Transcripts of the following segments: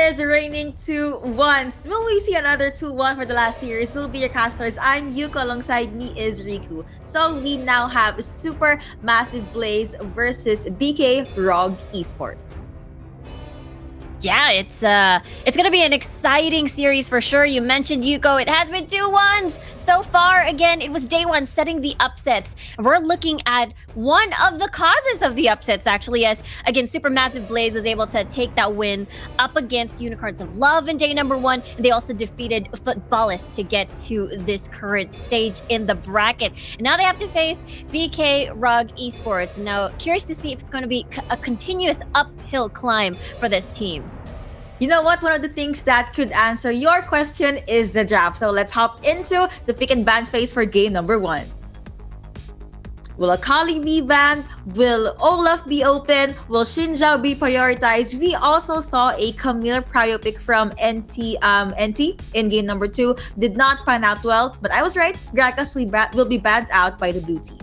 is reigning 2-1. Will we see another 2-1 for the last series? Will be your casters. I'm Yuko, alongside me is Riku. So we now have Super Massive Blaze versus BK Rog Esports. Yeah, it's gonna be an exciting series for sure. You mentioned Yuko. It has been 2-1s so far. Again, it was day one setting the upsets. We're looking at one of the causes of the upsets, actually, as again, Supermassive Blaze was able to take that win up against Unicorns of Love in day number one. And they also defeated Footballists to get to this current stage in the bracket. And now they have to face BK Rog Esports. Now, curious to see if it's going to be a continuous uphill climb for this team. You know what? One of the things that could answer your question is the draft. So let's hop into the pick and ban phase for game number one. Will Akali be banned? Will Olaf be open? Will Xinjiao be prioritized? We also saw a Camille prio pick from NT in game number two. Did not pan out well, but I was right. Gragas will be banned out by the blue team.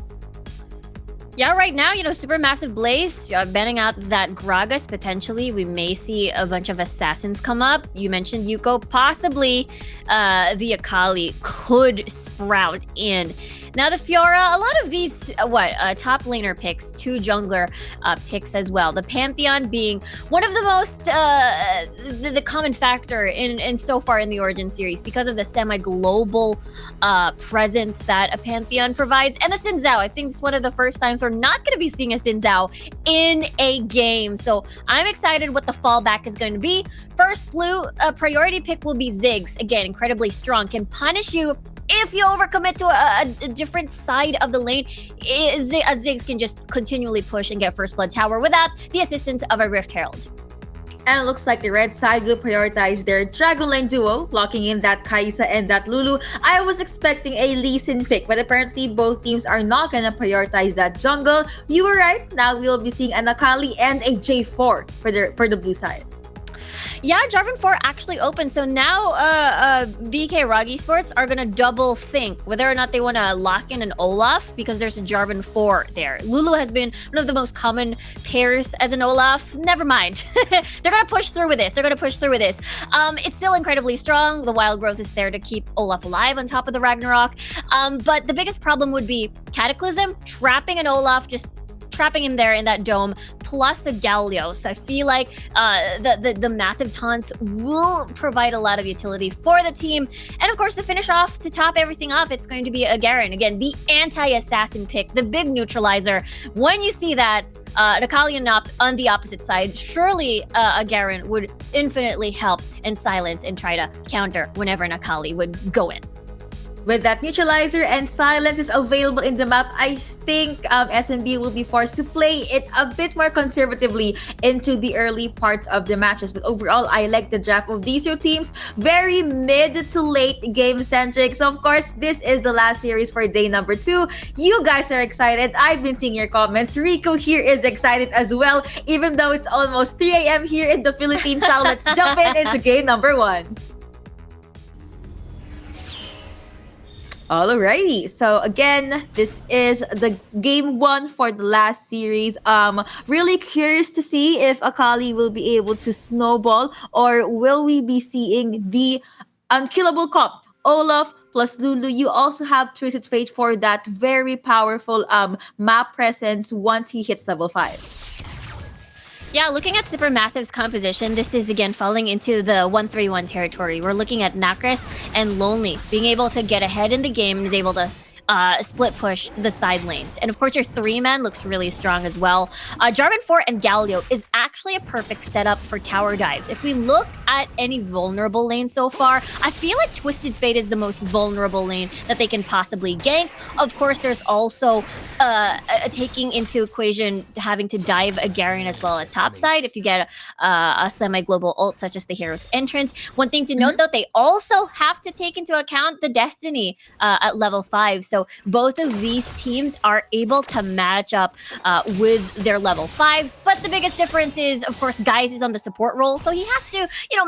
Yeah, right now, Supermassive Blaze, banning out that Gragas, potentially. We may see a bunch of assassins come up. You mentioned Yuko. Possibly the Akali could sprout in. Now, the Fiora, a lot of these, top laner picks, two jungler picks as well. The Pantheon being one of the most, the common factor in so far in the Origin series because of the semi-global presence that a Pantheon provides. And the Xin Zhao, I think it's one of the first times we're not going to be seeing a Xin Zhao in a game. So I'm excited what the fallback is going to be. First blue, priority pick will be Ziggs. Again, incredibly strong, can punish you if you overcommit to a different side of the lane. Ziggs can just continually push and get first blood tower without the assistance of a Rift Herald. And it looks like the red side will prioritize their Dragon Lane duo, locking in that Kaisa and that Lulu. I was expecting a Lee Sin pick, but apparently both teams are not gonna prioritize that jungle. You were right. Now we'll be seeing an Akali and a J4 for the blue side. Yeah, Jarvan 4 actually open. So now BK Rog Esports are going to double think whether or not they want to lock in an Olaf because there's a Jarvan 4 there. Lulu has been one of the most common pairs as an Olaf. Never mind. They're going to push through with this. It's still incredibly strong. The wild growth is there to keep Olaf alive on top of the Ragnarok. But the biggest problem would be Cataclysm, trapping an Olaf, just trapping him there in that dome, plus the Galio. So I feel like the massive taunts will provide a lot of utility for the team. And of course, to finish off, to top everything off, it's going to be a Garen. Again, the anti-assassin pick, the big neutralizer. When you see that, Akali on the opposite side, surely a Garen would infinitely help and silence and try to counter whenever an Akali would go in. With that neutralizer and silence is available in the map, I think SMB will be forced to play it a bit more conservatively into the early parts of the matches. But overall, I like the draft of these two teams. Very mid to late game centric. So of course, this is the last series for day number two. You guys are excited. I've been seeing your comments. Rico here is excited as well, even though it's almost 3 a.m. here in the Philippines. So let's jump into game number one. Alrighty, so again, this is the game one for the last series. Really curious to see if Akali will be able to snowball, or will we be seeing the unkillable comp, Olaf plus Lulu. You also have Twisted Fate for that very powerful map presence once he hits level 5. Yeah, looking at Supermassive's composition, this is again falling into the 1-3-1 territory. We're looking at Nakris and Lonely being able to get ahead in the game and is able to split push the side lanes. And of course, your 3-man looks really strong as well. Jarvan 4 and Galio is actually a perfect setup for tower dives. If we look at any vulnerable lane so far, I feel like Twisted Fate is the most vulnerable lane that they can possibly gank. Of course, there's also taking into equation having to dive a Garen as well at top side if you get a semi-global ult such as the Hero's Entrance. One thing to note though, they also have to take into account the Destiny at level 5. So both of these teams are able to match up with their level 5s. But the biggest difference is, of course, Guise is on the support role. So he has to,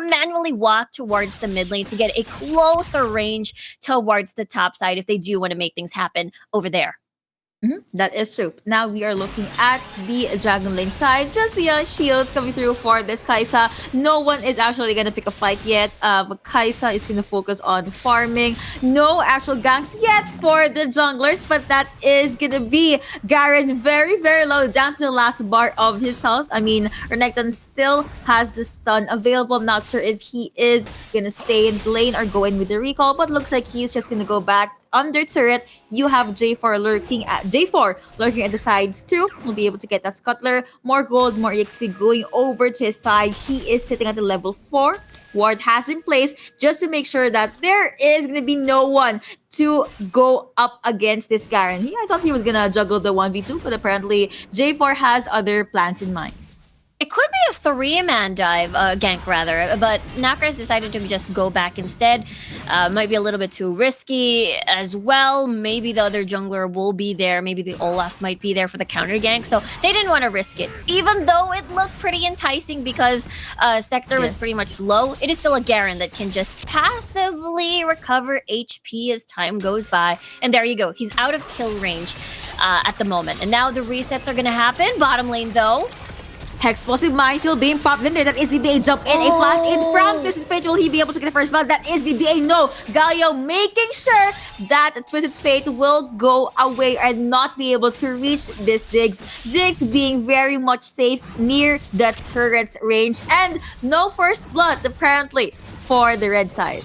manually walk towards the mid lane to get a closer range towards the top side if they do want to make things happen over there. That is true. Now we are looking at the Dragon Lane side. Just the shields coming through for this Kaisa. No one is actually gonna pick a fight yet. But Kaisa is gonna focus on farming. No actual ganks yet for the junglers, but that is gonna be Garen very, very low down to the last bar of his health. I mean, Renekton still has the stun available. Not sure if he is gonna stay in the lane or go in with the recall, but looks like he's just gonna go back under turret. You have J4 lurking at the sides too. Will be able to get that scuttler, more gold, more EXP going over to his side. He is sitting at the level 4. Ward has been placed just to make sure that there is gonna be no one to go up against this Garen. I thought he was gonna juggle the 1v2, but apparently J4 has other plans in mind. It could be a three-man dive, gank rather, but Nakras decided to just go back instead. Might be a little bit too risky as well. Maybe the other jungler will be there. Maybe the Olaf might be there for the counter gank. So they didn't want to risk it. Even though it looked pretty enticing because Sector was pretty much low, it is still a Garen that can just passively recover HP as time goes by. And there you go. He's out of kill range at the moment. And now the resets are going to happen. Bottom lane, though. Explosive minefield being popped in there. That is the BA jump in. A flash in from Twisted Fate. Will he be able to get the first blood? That is the BA. No. Galio making sure that Twisted Fate will go away and not be able to reach this Ziggs. Ziggs being very much safe near the turret's range. And no first blood apparently for the red side.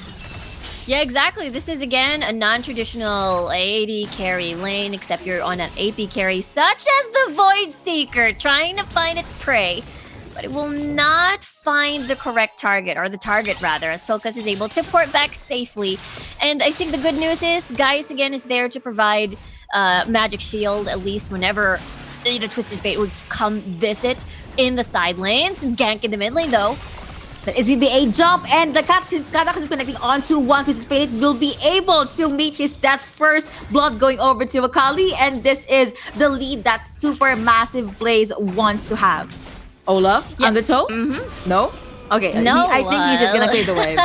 Yeah, exactly. This is, again, a non-traditional AD carry lane, except you're on an AP carry, such as the Void Seeker, trying to find its prey. But it will not find the correct target, or the target, rather, as Focus is able to port back safely. And I think the good news is, Gaius, again, is there to provide Magic Shield, at least whenever the Twisted Fate would come visit in the side lanes. Gank in the mid lane, though. That is going to be a jump, and the Katak is connecting onto one Twisted Fate. Will be able to meet that first blood going over to Akali, and this is the lead that super massive Blaze wants to have. Olaf on the toe? No? Okay, No, I think he's just gonna clear the wave.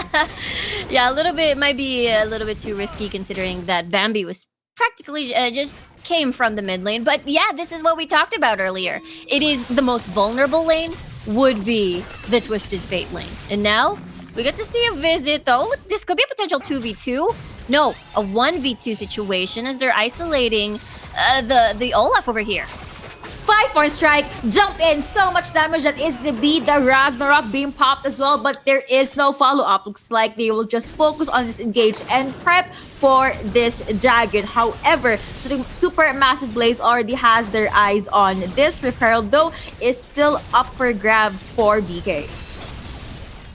Yeah, a little bit, might be a little bit too risky considering that Bambi was practically just came from the mid lane. But yeah, this is what we talked about earlier. It is the most vulnerable lane, would be the Twisted Fate lane. And now, we get to see a visit, though. This could be a potential 2v2. No, a 1v2 situation as they're isolating the Olaf over here. 5-point strike, jump in, so much damage. That is going to be the Ragnarok being popped as well, but there is no follow-up. Looks like they will just focus on this engage and prep for this dragon. However, Super Massive Blaze already has their eyes on this. Rift Herald, though, is still up for grabs for BK.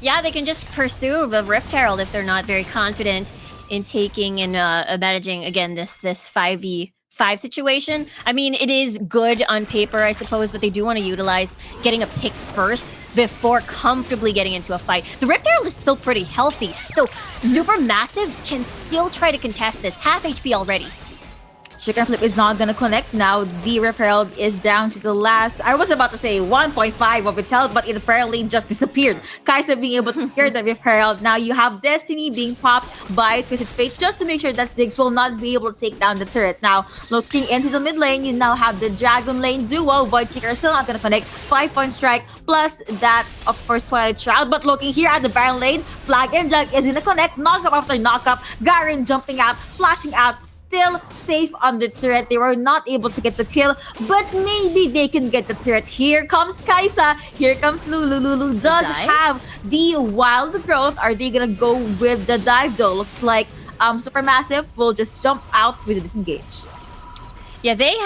Yeah, they can just pursue the Rift Herald if they're not very confident in taking and managing, again, this 5v5 situation. I mean, it is good on paper, I suppose, but they do want to utilize getting a pick first before comfortably getting into a fight. The Rift Herald is still pretty healthy, so Super Massive can still try to contest this. Half HP already. Chicken Flip is not gonna connect. Now the Rift Herald is down to the last, I was about to say 1.5 of its health, but it apparently just disappeared. Kaisa being able to scare the Rift Herald. Now you have Destiny being popped by Twisted Fate just to make sure that Ziggs will not be able to take down the turret. Now looking into the mid lane, you now have the Dragon Lane duo. Void Seeker still not gonna connect. 5-point strike plus that, of course, Twilight Child. But looking here at the Baron lane, Flag and Jug is gonna connect. Knockup after knockup. Garen jumping out, flashing out, still safe on the turret. They were not able to get the kill, but maybe they can get the turret. Here comes Kaisa. Here comes Lulu. Lulu does have the wild growth. Are they gonna go with the dive though? Looks like Supermassive will just jump out with a disengage. Yeah, they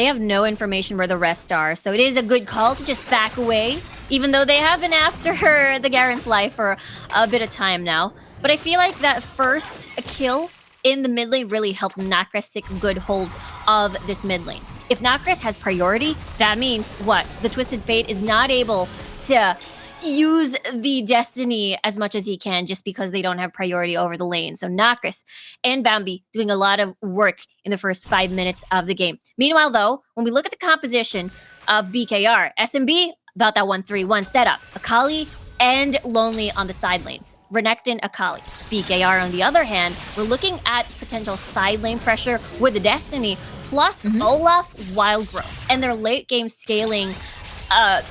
have no information where the rest are, so it is a good call to just back away, even though they have been after the Garen's life for a bit of time now. But I feel like that first kill in the mid lane really helped Nakras take a good hold of this mid lane. If Nakras has priority, that means what? The Twisted Fate is not able to use the Destiny as much as he can just because they don't have priority over the lane. So Nakras and Bambi doing a lot of work in the first 5 minutes of the game. Meanwhile, though, when we look at the composition of BKR, SMB, about that 1-3-1 setup. Akali and Lonely on the side lanes. Renekton, Akali. BKR, on the other hand, we're looking at potential side lane pressure with the Destiny, plus Olaf Wild Growth. And their late game scaling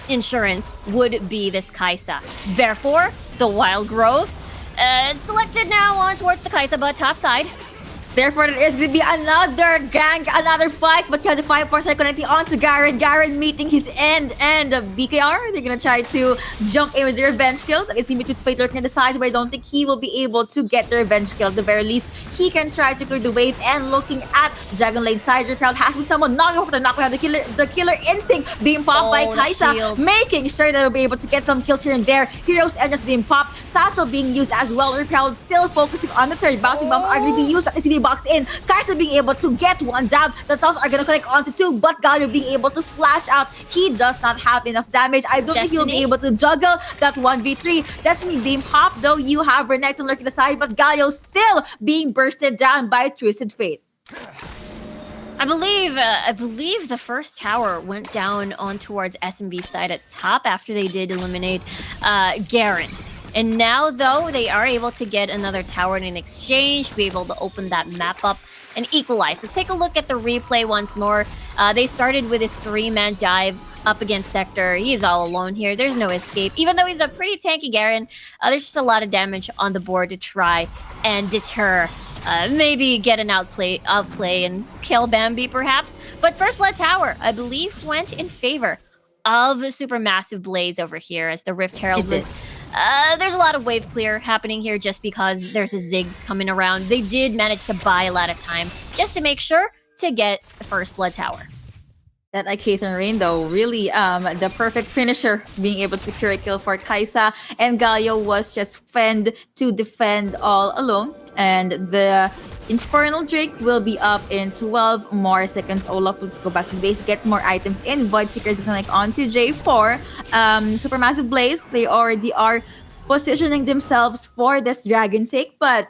insurance would be this Kaisa. Therefore, the Wild Growth selected now on towards the Kaisa, but top side. Therefore, there is going to be another gank, another fight, but you have the 5% connecting onto Garen. Garen meeting his end, and BKR, they're going to try to jump in with the revenge kill. That is Dimitri's fate lurking at the sides, but I don't think he will be able to get the revenge kill. At the very least, he can try to clear the wave, and looking at Dragon Lane side, the crowd has been someone knocking off the knock. We have the killer instinct being popped by Kaisa, making sure that they'll be able to get some kills here and there. Heroes Engines being popped, Satchel being used as well. The crowd still focusing on the third. Bouncing bombs are going to be used at the CD box in. Kaisa being able to get one down. The toss are going to connect onto two, but Galio being able to flash out. He does not have enough damage. I don't think he'll be able to juggle that 1v3. Destiny being popped, though you have Renekton lurking aside, but Galio still being bursted down by Twisted Fate. I believe the first tower went down on towards SMB side at top after they did eliminate Garen. And now, though, they are able to get another tower in exchange, be able to open that map up and equalize. Let's take a look at the replay once more. They started with his 3-man dive up against Sector. He's all alone here. There's no escape. Even though he's a pretty tanky Garen, there's just a lot of damage on the board to try and deter. Maybe get an outplay and kill Bambi, perhaps. But First Blood Tower, I believe, went in favor of Supermassive Blaze over here as the Rift Herald was... there's a lot of wave clear happening here just because there's a Ziggs coming around. They did manage to buy a lot of time just to make sure to get the First Blood Tower. That Iketan Rain, though, really the perfect finisher, being able to secure a kill for Kaisa. And Galio was just fend to defend all alone. And the Infernal Drake will be up in 12 more seconds. Olaf will just go back to the base, get more items in. Void Seeker is connect onto J4. Supermassive Blaze, they already are positioning themselves for this Dragon Take, but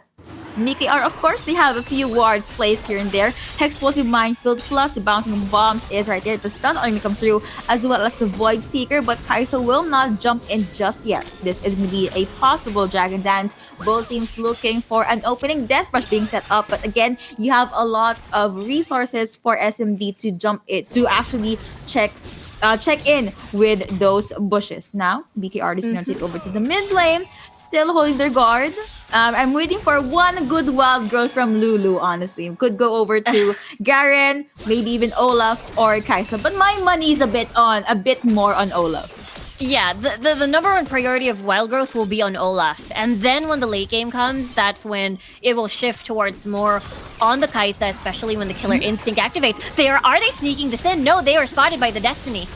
BKR, of course, they have a few wards placed here and there. Explosive Minefield plus the Bouncing Bombs is right there. The stun only come through, as well as the Void Seeker, but Kaisa will not jump in just yet. This is going to be a possible Dragon Dance. Both teams looking for an opening. Deathrush being set up, but again, you have a lot of resources for SMB to jump it, to actually check in with those bushes. Now, BKR is going to take over to the mid lane, still holding their guard. I'm waiting for one good wild growth from Lulu, honestly. Could go over to Garen, maybe even Olaf or Kaisa. But my money is a bit more on Olaf. Yeah, the number one priority of wild growth will be on Olaf. And then when the late game comes, that's when it will shift towards more on the Kaisa, especially when the killer instinct activates. Are they sneaking this in? No, they are spotted by the Destiny.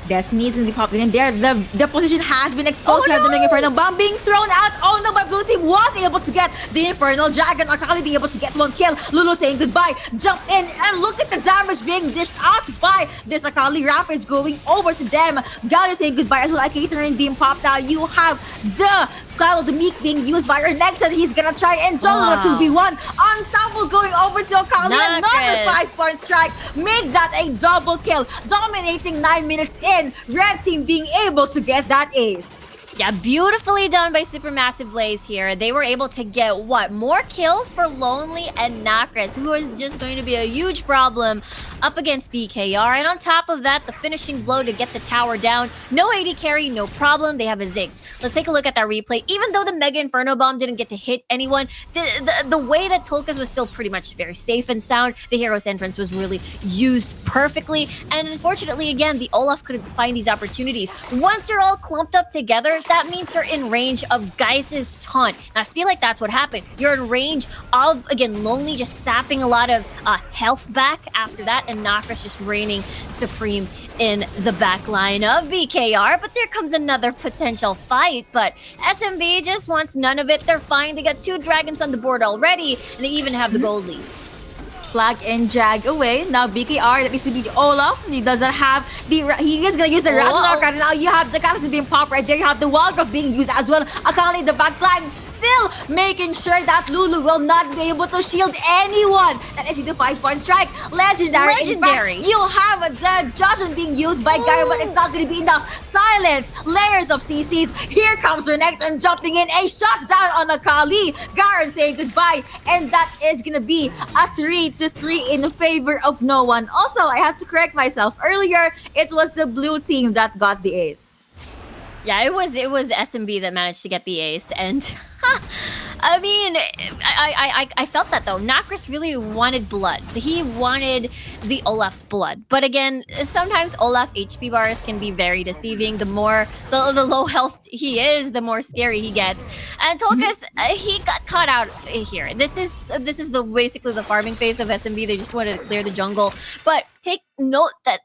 Destiny is going to be popping in there. The position has been exposed. We have the Infernal Bomb being thrown out. Oh no, but Blue Team was able to get the Infernal Dragon. Akali be able to get one kill. Lulu saying goodbye. Jump in and look at the damage being dished out by this Akali Rapids going over to them. Galio saying goodbye as well. Catering being popped out. You have the Cloud of the Meek being used by her next, and he's gonna try and juggle the 2v1. Unstoppable going over to Akali. Another 5-point strike. Make that a double kill. Dominating 9 minutes in. Red team being able to get that ace. Yeah, beautifully done by Supermassive Blaze here. They were able to get, more kills for Lonely and Nakras, who is just going to be a huge problem up against BKR. And on top of that, the finishing blow to get the tower down. No AD carry, no problem. They have a Ziggs. Let's take a look at that replay. Even though the Mega Inferno Bomb didn't get to hit anyone, the way that Tolkas was still pretty much very safe and sound. The hero's entrance was really used perfectly. And unfortunately, again, the Olaf couldn't find these opportunities. Once you're all clumped up together, that means you're in range of Geis' taunt. And I feel like that's what happened. You're in range of, again, Lonely just sapping a lot of health back after that, and Nakras just reigning supreme in the back line of BKR. But there comes another potential fight, but SMB just wants none of it. They're fine. They got 2 dragons on the board already, and they even have the gold lead. Flag and drag away. Now BKR, that needs to be Olaf. He doesn't have he is gonna use the Ragnarok right now. You have the Catalyst being popped right there. You have the Wild Growth being used as well. Akali, the backline still making sure that Lulu will not be able to shield anyone. That is the 5-point strike. Legendary. Legendary. In fact, you have the judgment being used by Garen, but it's not going to be enough. Silence, layers of CCs. Here comes Renekton jumping in. A shutdown on Akali. Garen saying goodbye. And that is going to be a 3-3 in favor of no one. Also, I have to correct myself. Earlier, it was the blue team that got the ace. Yeah, it was SMB that managed to get the ace, and I mean, I felt that though. Nacris really wanted blood. He wanted the Olaf's blood, but again, sometimes Olaf HP bars can be very deceiving. The more the low health he is, the more scary he gets. And Tolkas, he got caught out here. This is the basically the farming phase of SMB. They just wanted to clear the jungle, but take note that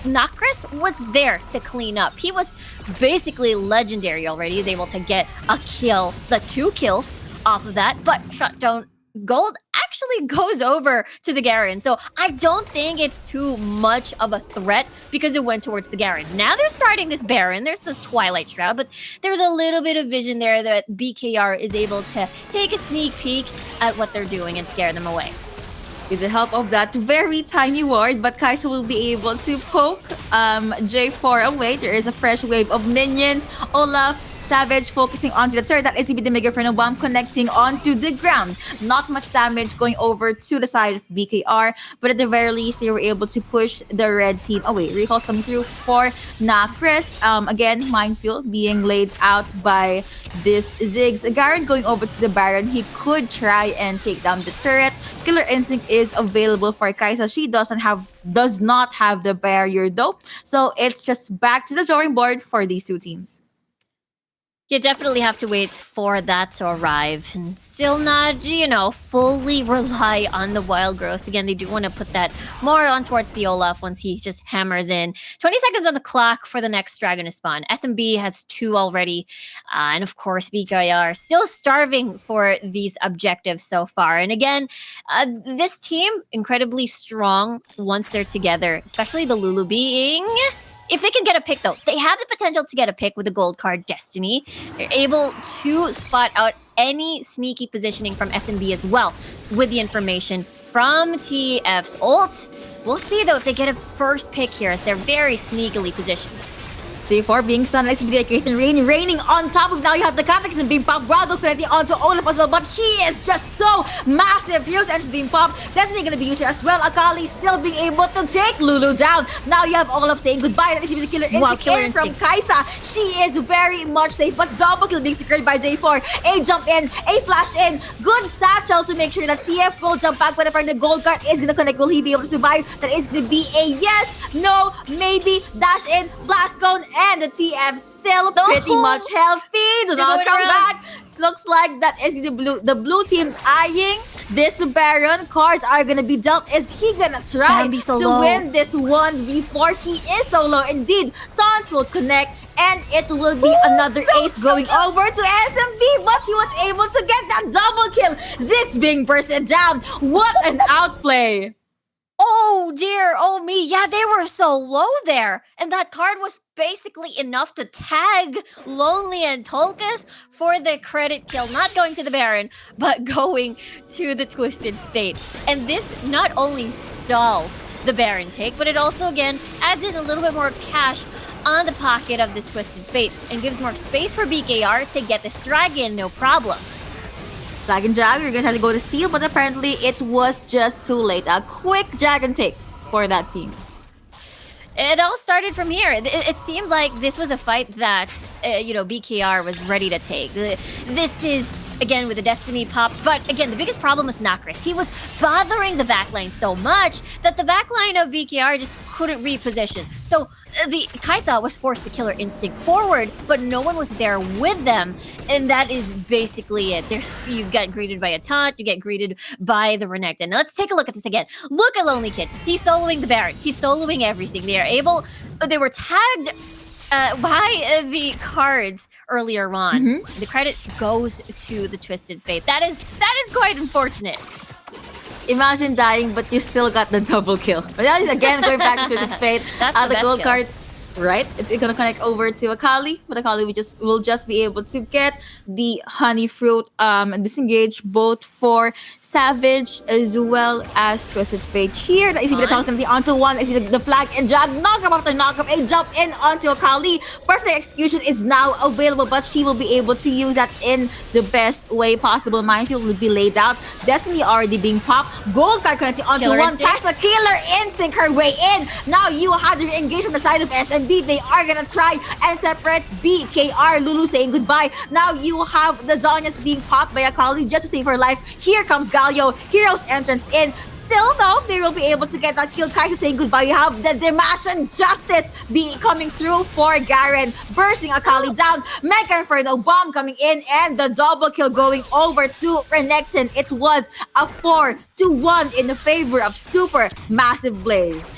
Nacris was there to clean up. He was basically legendary already. He's able to get a kill, the 2 kills off of that, but Shutdown Gold actually goes over to the Garen. So I don't think it's too much of a threat because it went towards the Garen. Now they're starting this Baron. There's this Twilight Shroud, but there's a little bit of vision there that BKR is able to take a sneak peek at what they're doing and scare them away. With the help of that very tiny ward, but Kai'Sa will be able to poke J4 away. There is a fresh wave of minions. Olaf, Savage focusing onto the turret. That is the Mega Inferno Bomb connecting onto the ground. Not much damage going over to the side of BKR, but at the very least, they were able to push the red team away. Recalls coming through for Nacris. Again, Minefield being laid out by this Ziggs. Garen going over to the Baron. He could try and take down the turret. Killer Instinct is available for Kai'Sa. She does not have the barrier though. So it's just back to the drawing board for these two teams. You definitely have to wait for that to arrive and still not, fully rely on the wild growth. Again, they do want to put that more on towards the Olaf once he just hammers in. 20 seconds on the clock for the next Dragon to spawn. SMB has 2 already. And of course, BKR still starving for these objectives so far. And again, this team, incredibly strong once they're together, especially the Lulu being... If they can get a pick, though, they have the potential to get a pick with the gold card Destiny. They're able to spot out any sneaky positioning from SMB as well with the information from TF's ult. We'll see, though, if they get a first pick here as they're very sneakily positioned. J4 being stunned, SMB Kaithan raining on top of now. You have the Catechism being popped, Brado connecting onto Olaf as well, but he is just so massive. Here's Entrance being popped, Destiny gonna be used here as well. Akali still being able to take Lulu down. Now you have Olaf saying goodbye. That is the Killer Instinct in from Kai'Sa. She is very much safe, but double kill being secured by J4. A jump in, a flash in, good satchel to make sure that TF will jump back whenever the gold card is gonna connect. Will he be able to survive? That is gonna be a yes, no, maybe, dash in, blast cone, and the TF still pretty much healthy. Do not come back. Looks like that is the blue team eyeing this Baron. Cards are gonna be dealt. Is he gonna try to win this 1v4? He is so low indeed. Taunts will connect, and it will be another ace going over to SMB, but he was able to get that double kill. Ziggs being bursted down. What an outplay. Oh dear, oh me, yeah, they were so low there. And that card was basically enough to tag Lonely and Tolkas for the credit kill. Not going to the Baron, but going to the Twisted Fate. And this not only stalls the Baron take, but it also, again, adds in a little bit more cash on the pocket of this Twisted Fate and gives more space for BKR to get this dragon, no problem. Dragon Jab, you're gonna have to go to steal, but apparently it was just too late. A quick dragon take for that team. It all started from here. It seemed like this was a fight that, BKR was ready to take. This is, again, with the Destiny pop. But again, the biggest problem was Nacris. He was bothering the backline so much that the backline of BKR just couldn't reposition. So the Kai'Sa was forced to Killer Instinct forward, but no one was there with them. And that is basically it. You get greeted by a taunt, you get greeted by the Renekton. Now let's take a look at this again. Look at Lonely Kid. He's soloing the Baron. He's soloing everything. They were tagged by the cards earlier on. Mm-hmm. The credit goes to the Twisted Fate. That is quite unfortunate. Imagine dying, but you still got the double kill. But that is again going back to Twisted Fate. That's the gold kill. card. right? It's gonna connect over to Akali, but Akali will just be able to get the honey fruit and disengage both for Savage as well as Twisted Fate. Here, the easy On. talk the onto one, the flag and drag, knock him after knock him, a jump in onto Akali. Perfect execution is now available, but she will be able to use that in the best way possible. Minefield will be laid out. Destiny already being popped. Gold card connecting onto Killer one. instinct. Cast the killer instinct her way in. Now you have to engage from the side of SMB. They are gonna try and separate BKR. Lulu saying goodbye. Now you have the Zonias being popped by Akali just to save her life. Here comes Galio. Hero's entrance in. Still though, they will be able to get that kill. Kaisa saying goodbye. You have the Damascene Justice be coming through for Garen, bursting Akali down. Mega Inferno bomb coming in, and the double kill going over to Renekton. It was a 4-1 in the favor of Super Massive Blaze.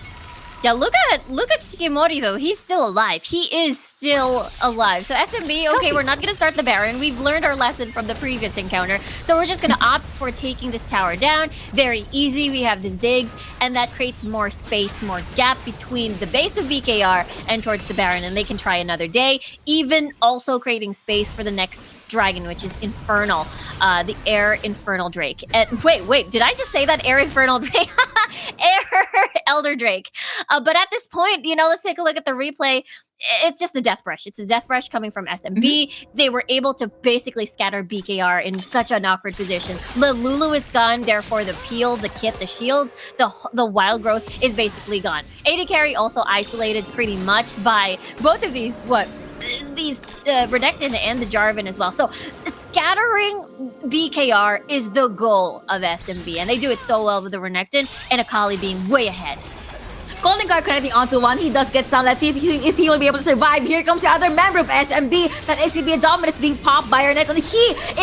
Yeah, look at Shikimori though. He's still alive. He is still alive. So SMB, okay, we're not gonna start the Baron. We've learned our lesson from the previous encounter. So we're just gonna opt for taking this tower down. Very easy. We have the Ziggs, and that creates more space, more gap between the base of BKR and towards the Baron, and they can try another day. Even also creating space for the next dragon, which is Infernal, the Air Infernal Drake. And wait, did I just say that? Air Infernal Drake? Air Elder Drake. But at this point, let's take a look at the replay. It's just the Death Brush. It's a Death Brush coming from SMB. They were able to basically scatter BKR in such an awkward position. The Lulu is gone, therefore the peel, the kit, the shields, the wild growth is basically gone. AD carry also isolated pretty much by both of these, Renekton and the Jarvan as well. So scattering BKR is the goal of SMB, and they do it so well with the Renekton and Akali being way ahead. Golden Guard connecting onto one. He does get stunned. Let's see if he will be able to survive. Here comes the other member of SMB. That SMB Dominus being popped by Renekton. And he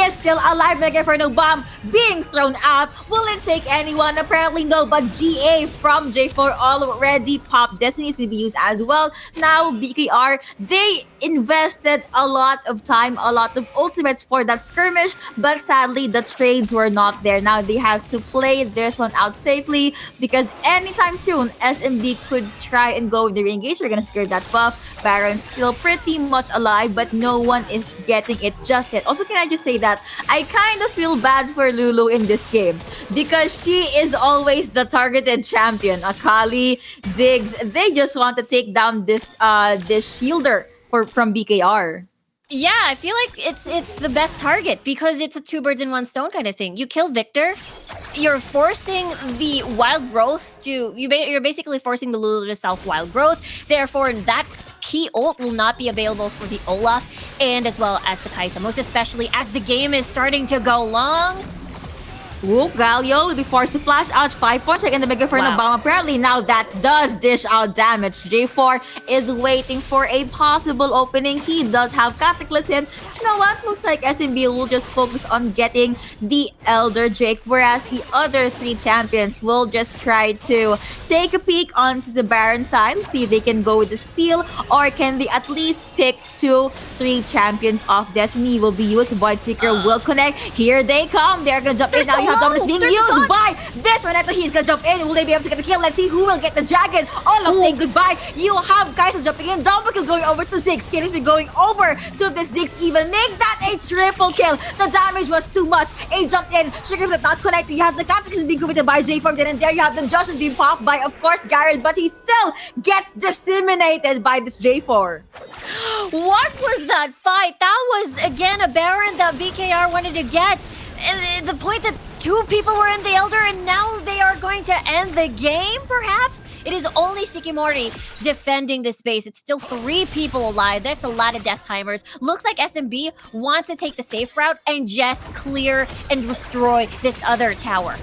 is still alive. Mega Inferno bomb being thrown out. Will it take anyone? Apparently no, but GA from J4 already popped. Destiny is going to be used as well. Now BKR, they invested a lot of time, a lot of ultimates for that skirmish, but sadly the trades were not there. Now they have to play this one out safely, because anytime soon SMB could try and go with the re-engage. We're gonna secure that buff. Baron's still pretty much alive, but no one is getting it just yet. Also, can I just say that I kind of feel bad for Lulu in this game, because she is always the targeted champion. Akali, Ziggs, they just want to take down this shielder from BKR. Yeah, I feel like it's the best target because it's a two birds in one stone kind of thing. You kill Victor, you're forcing the wild growth you're basically forcing the Lulu to self wild growth. Therefore, that key ult will not be available for the Olaf and as well as the Kaisa, most especially as the game is starting to go long. Ooh, Galio will be forced to flash out 5 points against the Mega Inferno bomb. Apparently now that does dish out damage. J4 is waiting for a possible opening. He does have Cataclysm. You know what? Looks like SMB will just focus on getting the Elder Drake, whereas the other 3 champions will just try to take a peek onto the Baron side, see if they can go with the steal, or can they at least pick 2-3 champions off. Destiny will be used. Void Seeker will connect. Here they come. They're gonna jump in now. You have Dominus being used by this Renekton. He's gonna jump in. Will they be able to get the kill? Let's see who will get the dragon. Olaf saying goodbye. You have Kaisa jumping in. Double kill going over to Ziggs. Killer's been going over to this Ziggs. Even make that a triple kill. The damage was too much. A jump in. Sugar but not connected. You have the Cataclysm being committed by J4. Then and there you have the Joshua being popped by, of course, Garrett, but he still gets disseminated by this J4. What was that fight? That was again a Baron that BKR wanted to get. And the point that 2 people were in the Elder and now they are going to end the game, perhaps? It is only Shikimori defending this base. It's still 3 people alive. There's a lot of death timers. Looks like SMB wants to take the safe route and just clear and destroy this other tower.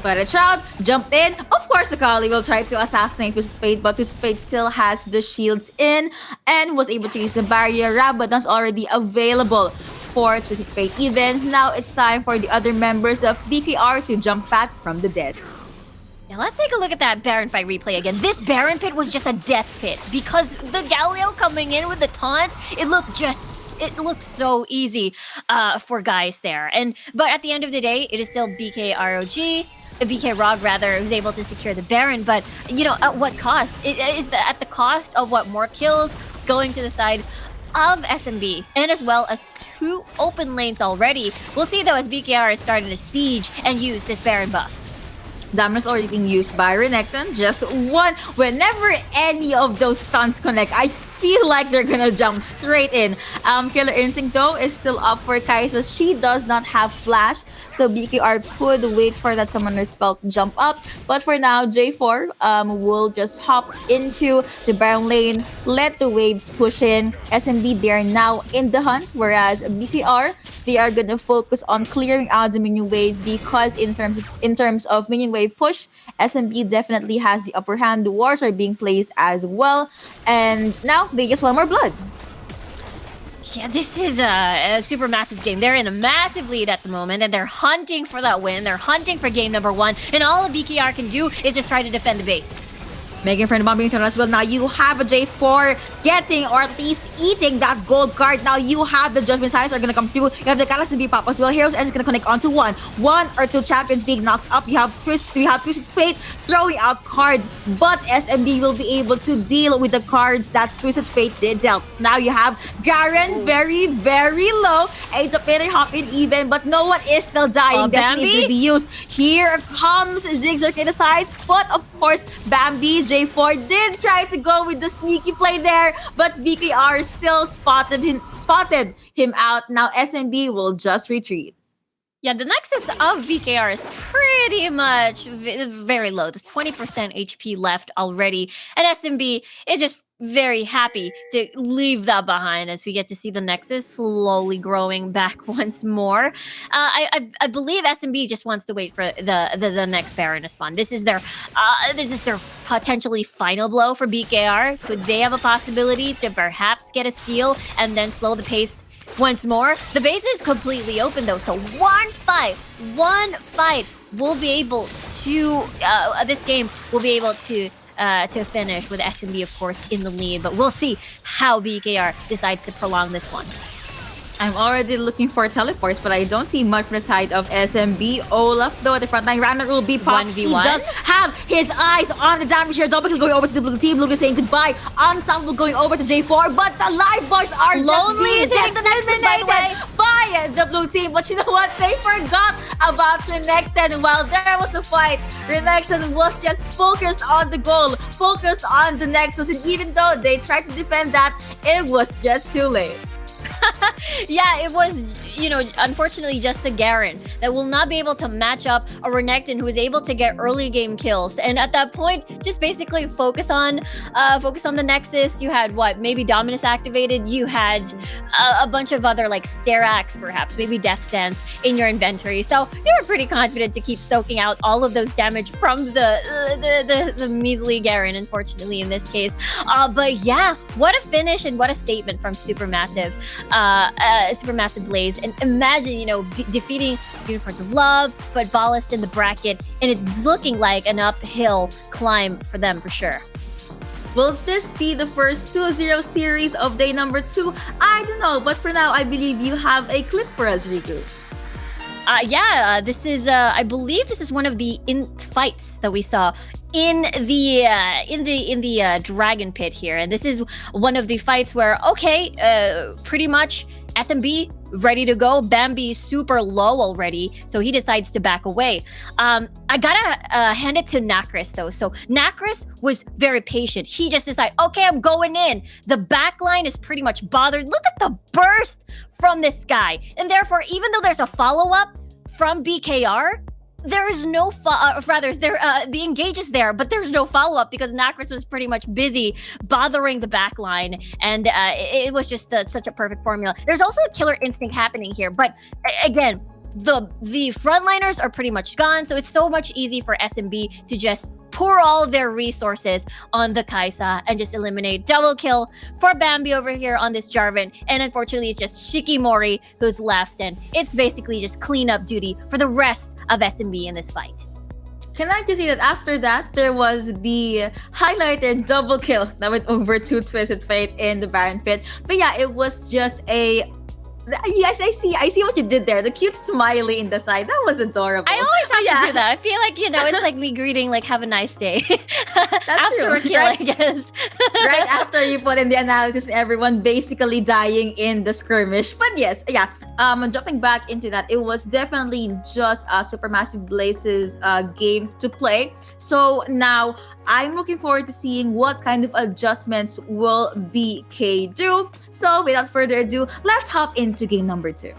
But a Shroud jumped in. Of course, Akali will try to assassinate Twisted Fate, but Twisted Fate still has the shields in and was able to use the barrier. Rabadon's already available for Twisted Fate. Even now, it's time for the other members of BKR to jump back from the dead. Yeah, let's take a look at that Baron fight replay again. This Baron pit was just a death pit because the Galio coming in with the taunts, it looked so easy for guys there. But at the end of the day, it is still BKROG. BK Rog rather, who's able to secure the Baron, but at what cost? It is at the cost of what, more kills going to the side of SMB, and as well as 2 open lanes already. We'll see though as BKR is starting to siege and use this Baron buff. Dominance already being used by Renekton. Just one. Whenever any of those stuns connect, I feel like they're gonna jump straight in. Killer Instinct though is still up for Kai'Sa. She does not have flash, so BKR could wait for that summoner spell to jump up. But for now, J4 will just hop into the Baron lane, let the waves push in. SMB, they are now in the hunt, whereas BKR, they are gonna focus on clearing out the minion wave, because in terms of minion wave push, SMB definitely has the upper hand. The wards are being placed as well, and now they just want more blood. Yeah, this is a super massive game. They're in a massive lead at the moment, and they're hunting for that win. They're hunting for game number 1, and all a BKR can do is just try to defend the base. Making friend bombing turn as well. Now you have a J4 getting, or at least eating, that gold card. Now you have the Judgment Silence are gonna come through. You have the Catalyst and B pop as well. Heroes End is gonna connect onto one or two champions being knocked up. You have Twisted Fate throwing out cards, but SMB will be able to deal with the cards that Twisted Fate did dealt. Now you have Garen very, very low. Age of Fate hop in even, but no one is still dying. Destiny is gonna be used. Here comes Zigzag in the sides, but of course Bambi J4 did try to go with the sneaky play there, but BKR still spotted him out. Now SMB will just retreat. Yeah, the nexus of BKR is pretty much very low. There's 20% HP left already, and SMB is just very happy to leave that behind as we get to see the nexus slowly growing back once more. I believe SMB just wants to wait for the next Baron to spawn. This is their potentially final blow for BKR. Could they have a possibility to perhaps get a steal and then slow the pace once more? The base is completely open though, so one fight will be able to this game will be able to finish with SMB, of course, in the lead. But we'll see how BKR decides to prolong this one. I'm already looking for teleports, but I don't see much from the side of SMB. Olaf, though, at the front line, Ragnar will be popped. 1v1. He does have his eyes on the damage here. Double kill going over to the blue team. Lucas saying goodbye. Ensemble going over to J4, but the live boys are Lonely just being eliminated by the blue team. But you know what? They forgot about Renekton while there was a fight. Renekton was just focused on the goal, focused on the Nexus, and even though they tried to defend that, it was just too late. Yeah, it was, unfortunately just a Garen that will not be able to match up a Renekton who is able to get early game kills. And at that point, just basically focus on the Nexus. You had maybe Dominus activated. You had a bunch of other like Sterax, perhaps, maybe Death Dance in your inventory. So you were pretty confident to keep soaking out all of those damage from the measly Garen, unfortunately, in this case. But yeah, what a finish and what a statement from Supermassive Blaze. And imagine, defeating Unicorns of Love, but Ballast in the bracket, and it's looking like an uphill climb for them for sure. Will this be the first 2-0 series of day number 2? I don't know, but for now, I believe you have a clip for us, Riku. This is I believe this is one of the fights that we saw in the dragon pit here, and this is one of the fights where pretty much SMB ready to go. Bambi super low already, so he decides to back away. I gotta hand it to Nacris though. So Nacris was very patient. He just decided, okay, I'm going in. The backline is pretty much bothered. Look at the burst from this guy, and therefore, even though there's a follow-up from BKR, there is no the engage is there, but there's no follow-up because Nacris was pretty much busy bothering the backline, and it was just such a perfect formula. There's also a killer instinct happening here, but again, the frontliners are pretty much gone, so it's so much easy for SMB to just pour all their resources on the Kai'Sa and just eliminate. Double kill for Bambi over here on this Jarvan, and unfortunately it's just Shikimori who's left, and it's basically just cleanup duty for the rest of SMB in this fight. Can I just say that after that, there was the highlighted double kill that went over to Twisted Fate in the Baron pit. But yeah, it was just a Yes, I see what you did there. The cute smiley in the side. That was adorable. I always have Yeah, to do that. I feel like, it's like me greeting, like, have a nice day. that's After a true. kill, I Right, guess. right after you put in the analysis and everyone basically dying in the skirmish. But yes, yeah. Jumping back into that, it was definitely just a Supermassive Blaze's game to play. So now I'm looking forward to seeing what kind of adjustments will BK do. So without further ado, let's hop into game number 2.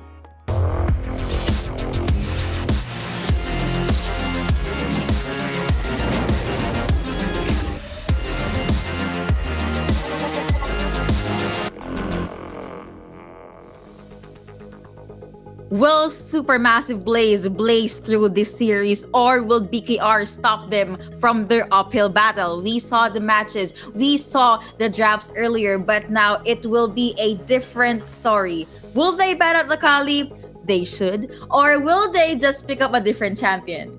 Will Supermassive Blaze blaze through this series, or will BKR stop them from their uphill battle? We saw the matches, we saw the drafts earlier, but now it will be a different story. Will they ban out the Kali? They should. Or will they just pick up a different champion?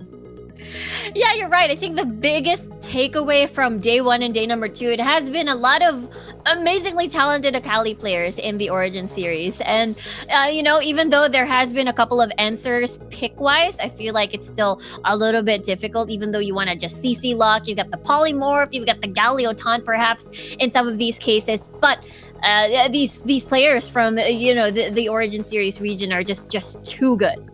Yeah, you're right. I think the biggest takeaway from day one and day number 2, it has been a lot of amazingly talented Akali players in the Origin series. And, even though there has been a couple of answers pick-wise, I feel like it's still a little bit difficult, even though you want to just CC lock. You've got the Polymorph, you've got the Galio taunt, perhaps, in some of these cases. But these players from, the Origin series region are just too good.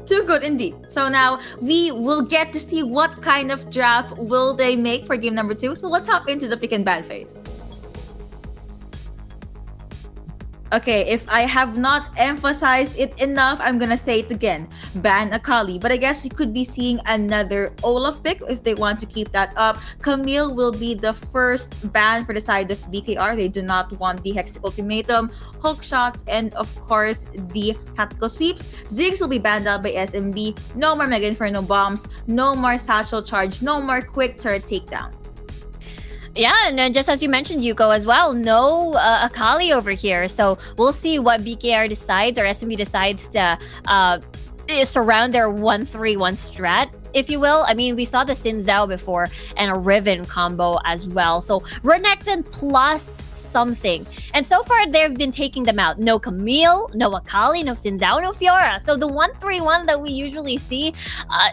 Too good indeed. So now we will get to see what kind of draft will they make for game number 2. So let's hop into the pick and ban phase. Okay, if I have not emphasized it enough, I'm gonna say it again. Ban Akali. But I guess we could be seeing another Olaf pick if they want to keep that up. Camille will be the first ban for the side of BKR. They do not want the Hex Ultimatum, Hulk Shots, and of course the Tactical Sweeps. Ziggs will be banned out by SMB. No more Mega Inferno Bombs. No more Satchel Charge. No more Quick Turret Takedown. Yeah, and just as you mentioned, Yuko, as well, no Akali over here. So we'll see what BKR decides or SMB decides to surround their 1-3-1 strat, if you will. I mean, we saw the Xin Zhao before and a Riven combo as well. So Renekton plus something. And so far, they've been taking them out. No Camille, no Akali, no Xin Zhao, no Fiora. So the 1-3-1 that we usually see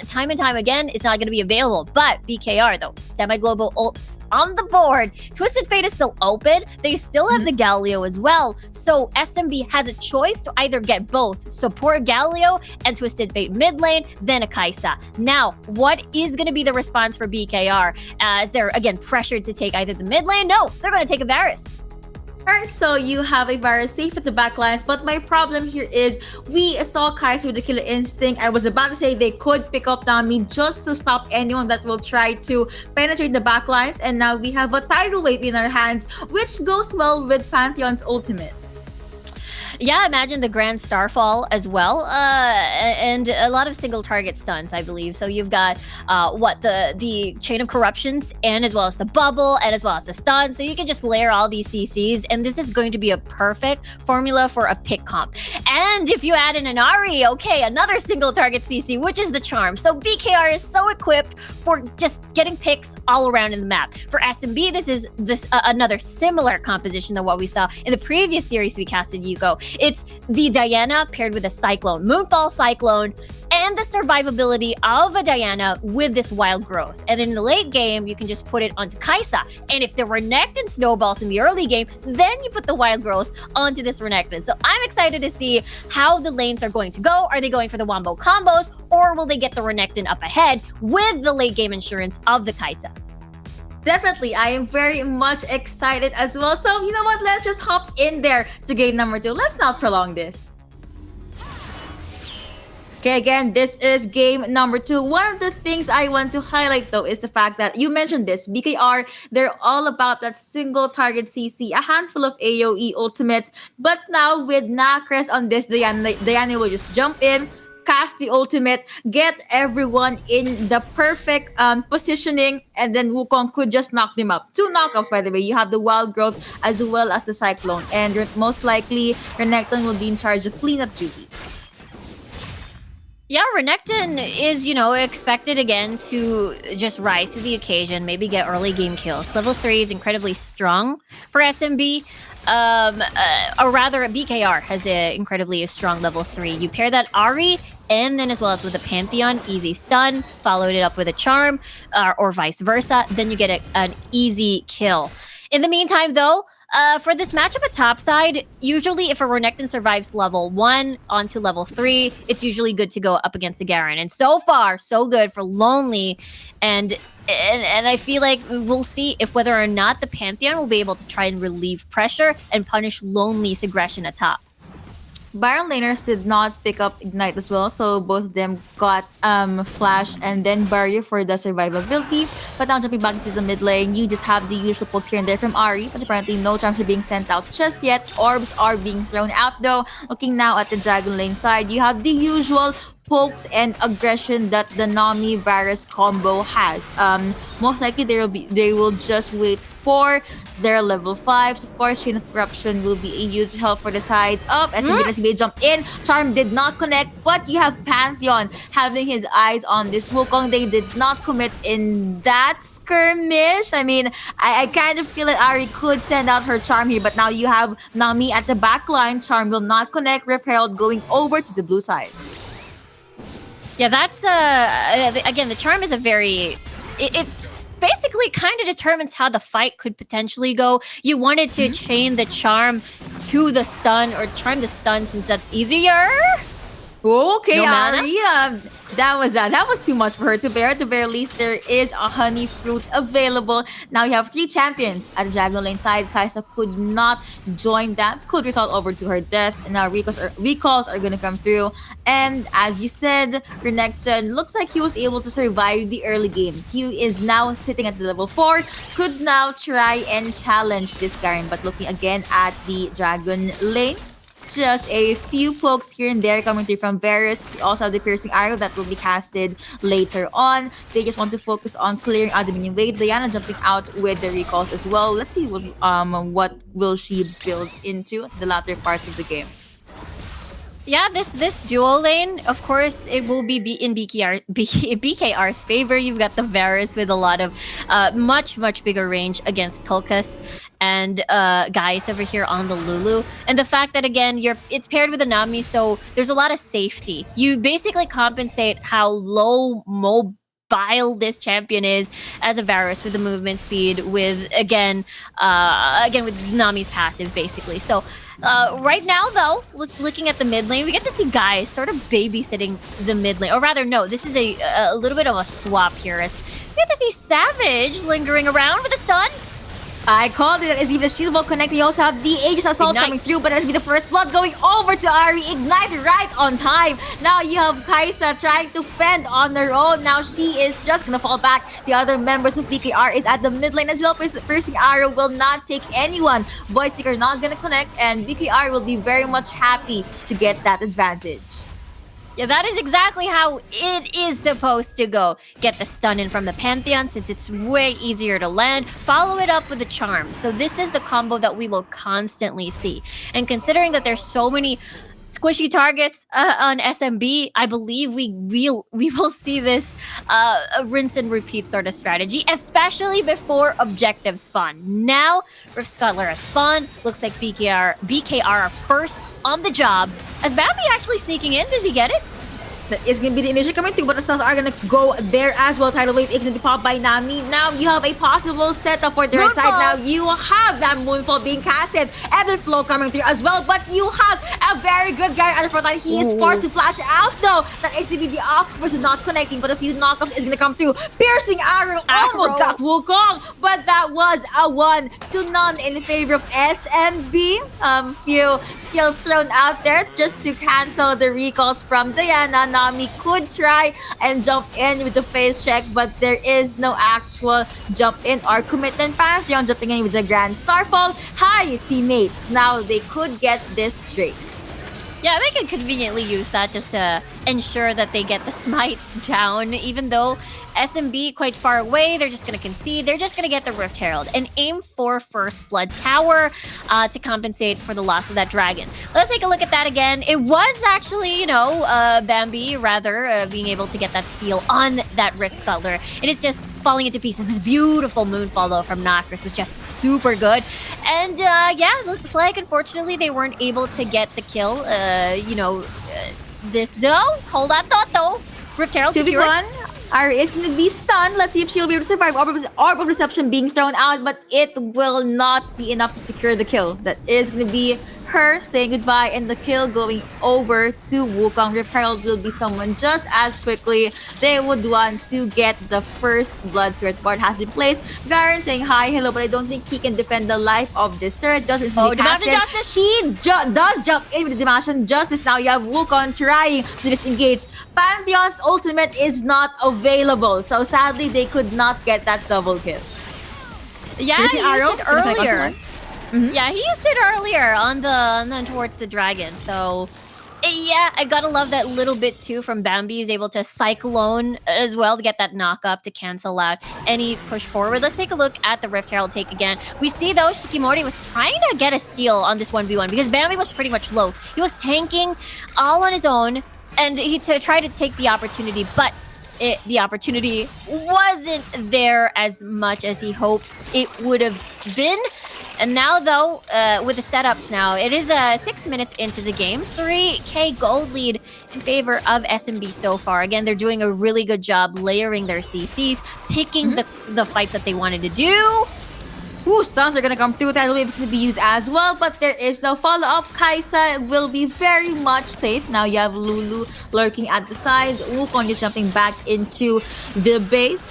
time and time again is not going to be available. But BKR, though, semi-global ults on the board. Twisted Fate is still open. They still have the Galio as well. So SMB has a choice to either get both support Galio and Twisted Fate mid lane, then a Kai'Sa. Now, what is going to be the response for BKR as they're, again, pressured to take either the mid lane? No, they're going to take a Varus. Alright, so you have a Varus safe at the backlines, but my problem here is we saw Kai'Sa with the Killer Instinct. I was about to say they could pick up Nami just to stop anyone that will try to penetrate the backlines, and now we have a tidal wave in our hands, which goes well with Pantheon's ultimate. Yeah, imagine the Grand Starfall as well, and a lot of single target stuns, I believe. So you've got the Chain of Corruptions, and as well as the Bubble, and as well as the stun. So you can just layer all these CCs, and this is going to be a perfect formula for a pick comp. And if you add in an Ari, okay, another single target CC, which is the charm. So BKR is so equipped for just getting picks all around in the map. For SMB, this is another similar composition than what we saw in the previous series we casted, Yuko. It's the Diana paired with a Cyclone, Moonfall Cyclone, and the survivability of a Diana with this wild growth. And in the late game, you can just put it onto Kai'Sa. And if the Renekton snowballs in the early game, then you put the wild growth onto this Renekton. So I'm excited to see how the lanes are going to go. Are they going for the Wombo combos, or will they get the Renekton up ahead with the late game insurance of the Kai'Sa? Definitely, I am very much excited as well. So you know what? Let's just hop in there to game number 2. Let's not prolong this. Okay, again, this is game number 2. One of the things I want to highlight though is the fact that you mentioned this, BKR, they're all about that single target CC, a handful of AoE ultimates. But now with Nacres on this, Diana will just jump in, cast the ultimate, get everyone in the perfect positioning, and then Wukong could just knock them up. 2 knockouts, by the way. You have the Wild Growth as well as the Cyclone, and most likely Renekton will be in charge of cleanup duty. Yeah, Renekton is, expected again to just rise to the occasion, maybe get early game kills. Level 3 is incredibly strong for SMB. Or rather, BKR has a incredibly strong level 3. You pair that Ari and then as well as with a Pantheon, easy stun, followed it up with a charm, or vice versa, then you get an easy kill. In the meantime, though, for this matchup at top side, usually if a Renekton survives level 1 onto level 3, it's usually good to go up against the Garen. And so far, so good for Lonely. And I feel like we'll see if whether or not the Pantheon will be able to try and relieve pressure and punish Lonely's aggression at top. Baron laners did not pick up Ignite as well, so both of them got Flash and then Barrier for the survivability. But now jumping back into the mid lane, you just have the usual pulls here and there from Ari, but apparently no charms are being sent out just yet. Orbs are being thrown out though. Looking now at the Dragon lane side, you have the usual pokes and aggression that the Nami Varus combo has. Most likely they will just wait for their level 5s. Of course, Chain of Corruption will be a huge help for the side up. SMB jump in. Charm did not connect, but you have Pantheon having his eyes on this Wukong. They did not commit in that skirmish. I mean, I kind of feel that Ari could send out her Charm here, but now you have Nami at the back line. Charm will not connect. Rift Herald going over to the blue side. Yeah, that's again, the charm is a very it basically kind of determines how the fight could potentially go. You wanted to chain the charm to the stun or charm the stun since that's easier. Okay, No mana? Ari, that was too much for her to bear. At the very least, there is a honey fruit available. Now you have 3 champions at the Dragon lane side. Kaisa could not join that. Could result over to her death. And now recalls are gonna come through. And as you said, Renekton looks like he was able to survive the early game. He is now sitting at the level 4. Could now try and challenge this Garen. But looking again at the Dragon lane, just a few pokes here and there coming through from Varus. We also have the piercing arrow that will be casted later on. They just want to focus on clearing out the minion wave. Diana jumping out with the recalls as well. Let's see what will she build into the latter parts of the game. Yeah, this dual lane, of course, it will be in BKR's favor. You've got the Varus with a lot of much bigger range against Tulkas and guys over here on the Lulu. And the fact that again it's paired with a Nami, so there's a lot of safety. You basically compensate how low mobile this champion is as a Varus with the movement speed with again with Nami's passive basically. So right now, though, looking at the mid lane, we get to see guys sort of babysitting the mid lane. Or rather, no, this is a little bit of a swap here. As we get to see Savage lingering around with a stun. I called it as even the shield will connect. You also have the Aegis Assault Ignite. coming through, but that's be the first blood going over to Ari. Ignite right on time. Now you have Kaisa trying to fend on her own. Now she is just gonna fall back. The other members of BKR is at the mid lane as well. Piercing arrow will not take anyone. Voidseeker not gonna connect, and BKR will be very much happy to get that advantage. Yeah, that is exactly how it is supposed to go. Get the stun in from the Pantheon since it's way easier to land. Follow it up with the charm. So this is the combo that we will constantly see. And considering that there's so many squishy targets on SMB, I believe we will see this rinse and repeat sort of strategy, especially before objective spawn. Now, Rift Scuttler has spawned. Looks like BKR are first on the job. As Bambi actually sneaking in, does he get it? That is going to be the initial coming through, but the stars are going to go there as well. Tidal Wave is going to be popped by Nami. Now you have a possible setup for the right side. Now you have that Moonfall being casted. Ether Flow coming through as well, but you have a very good guy at the front line. He is forced to flash out though. That SDB, the Octopus is not connecting, but a few knockups is going to come through. Piercing arrow almost got Wukong, but that was a 1-0 in favor of SMB. Few skills thrown out there just to cancel the recalls from Diana. Nami could try and jump in with the face check, but there is no actual jump in or commitment. Pantheon jumping in with the Grand Starfall. Hi, teammates. Now they could get this straight. Yeah, they can conveniently use that just to ensure that they get the smite down, even though SMB quite far away, they're just going to concede. They're just going to get the Rift Herald and aim for First Blood Tower to compensate for the loss of that dragon. Let's take a look at that again. It was actually, Bambi, rather, being able to get that steal on that Rift Scuttler. It is just falling into pieces. This beautiful moonfall, though, from Noctis was just super good. And, yeah, looks like, unfortunately, they weren't able to get the kill. This, though, hold that thought, though. Rift Herald secured. 2v1. Ari is gonna be stunned. Let's see if she'll be able to survive. Orb of Reception being thrown out, but it will not be enough to secure the kill. That is gonna be her saying goodbye, and the kill going over to Wukong. Rift Herald will be someone just as quickly they would want to get the first blood turret. Board has been placed. Garen saying hi, hello, but I don't think he can defend the life of this turret. Doesn't Dimension Justice! He does jump in with the Dimension Justice. Now you have Wukong trying to disengage. Pantheon's ultimate is not available, so sadly they could not get that double kill. Yeah, Here's he the arrow. used it earlier. Mhm. Yeah, he used it earlier on then towards the dragon. So, yeah, I gotta love that little bit too from Bambi. He's able to Cyclone as well to get that knock up to cancel out any push forward. Let's take a look at the Rift Herald take again. We see though Shikimori was trying to get a steal on this 1v1 because Bambi was pretty much low. He was tanking all on his own, and he tried to take the opportunity, but the opportunity wasn't there as much as he hoped it would have been. And now, though, with the setups now, it is 6 minutes into the game. 3K gold lead in favor of SMB so far. Again, they're doing a really good job layering their CCs, picking the fights that they wanted to do. Ooh, stuns are gonna come through. That will be able to be used as well, but there is no follow-up. Kaisa will be very much safe. Now you have Lulu lurking at the sides. Wukong just jumping back into the base.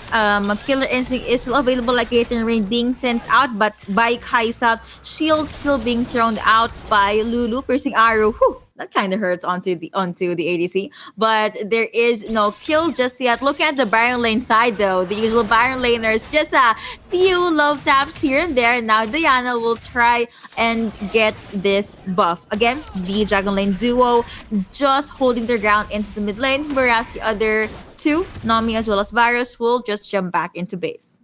Killer Instinct is still available, like Gator Rain being sent out, but by Kaisa, shield still being thrown out by Lulu. Piercing arrow. Whew. That kind of hurts onto the ADC, but there is no kill just yet. Look at the Baron lane side though. The usual Baron laners, just a few love taps here and there. Now Diana will try and get this buff. Again, the Dragon Lane duo just holding their ground into the mid lane, whereas the other two, Nami as well as Varus, will just jump back into base.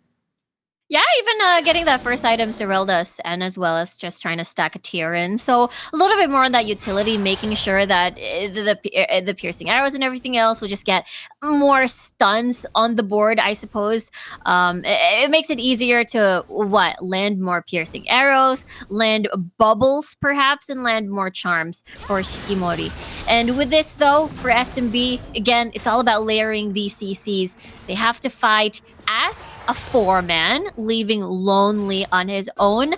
Yeah, even getting that first item Cyril does, and as well as just trying to stack a tier in. So a little bit more on that utility, making sure that the piercing arrows and everything else will just get more stuns on the board, I suppose. It makes it easier to, land more piercing arrows, land bubbles perhaps, and land more charms for Shikimori. And with this though, for SMB, again, it's all about layering these CCs. They have to fight as a 4-man, leaving Lonely on his own,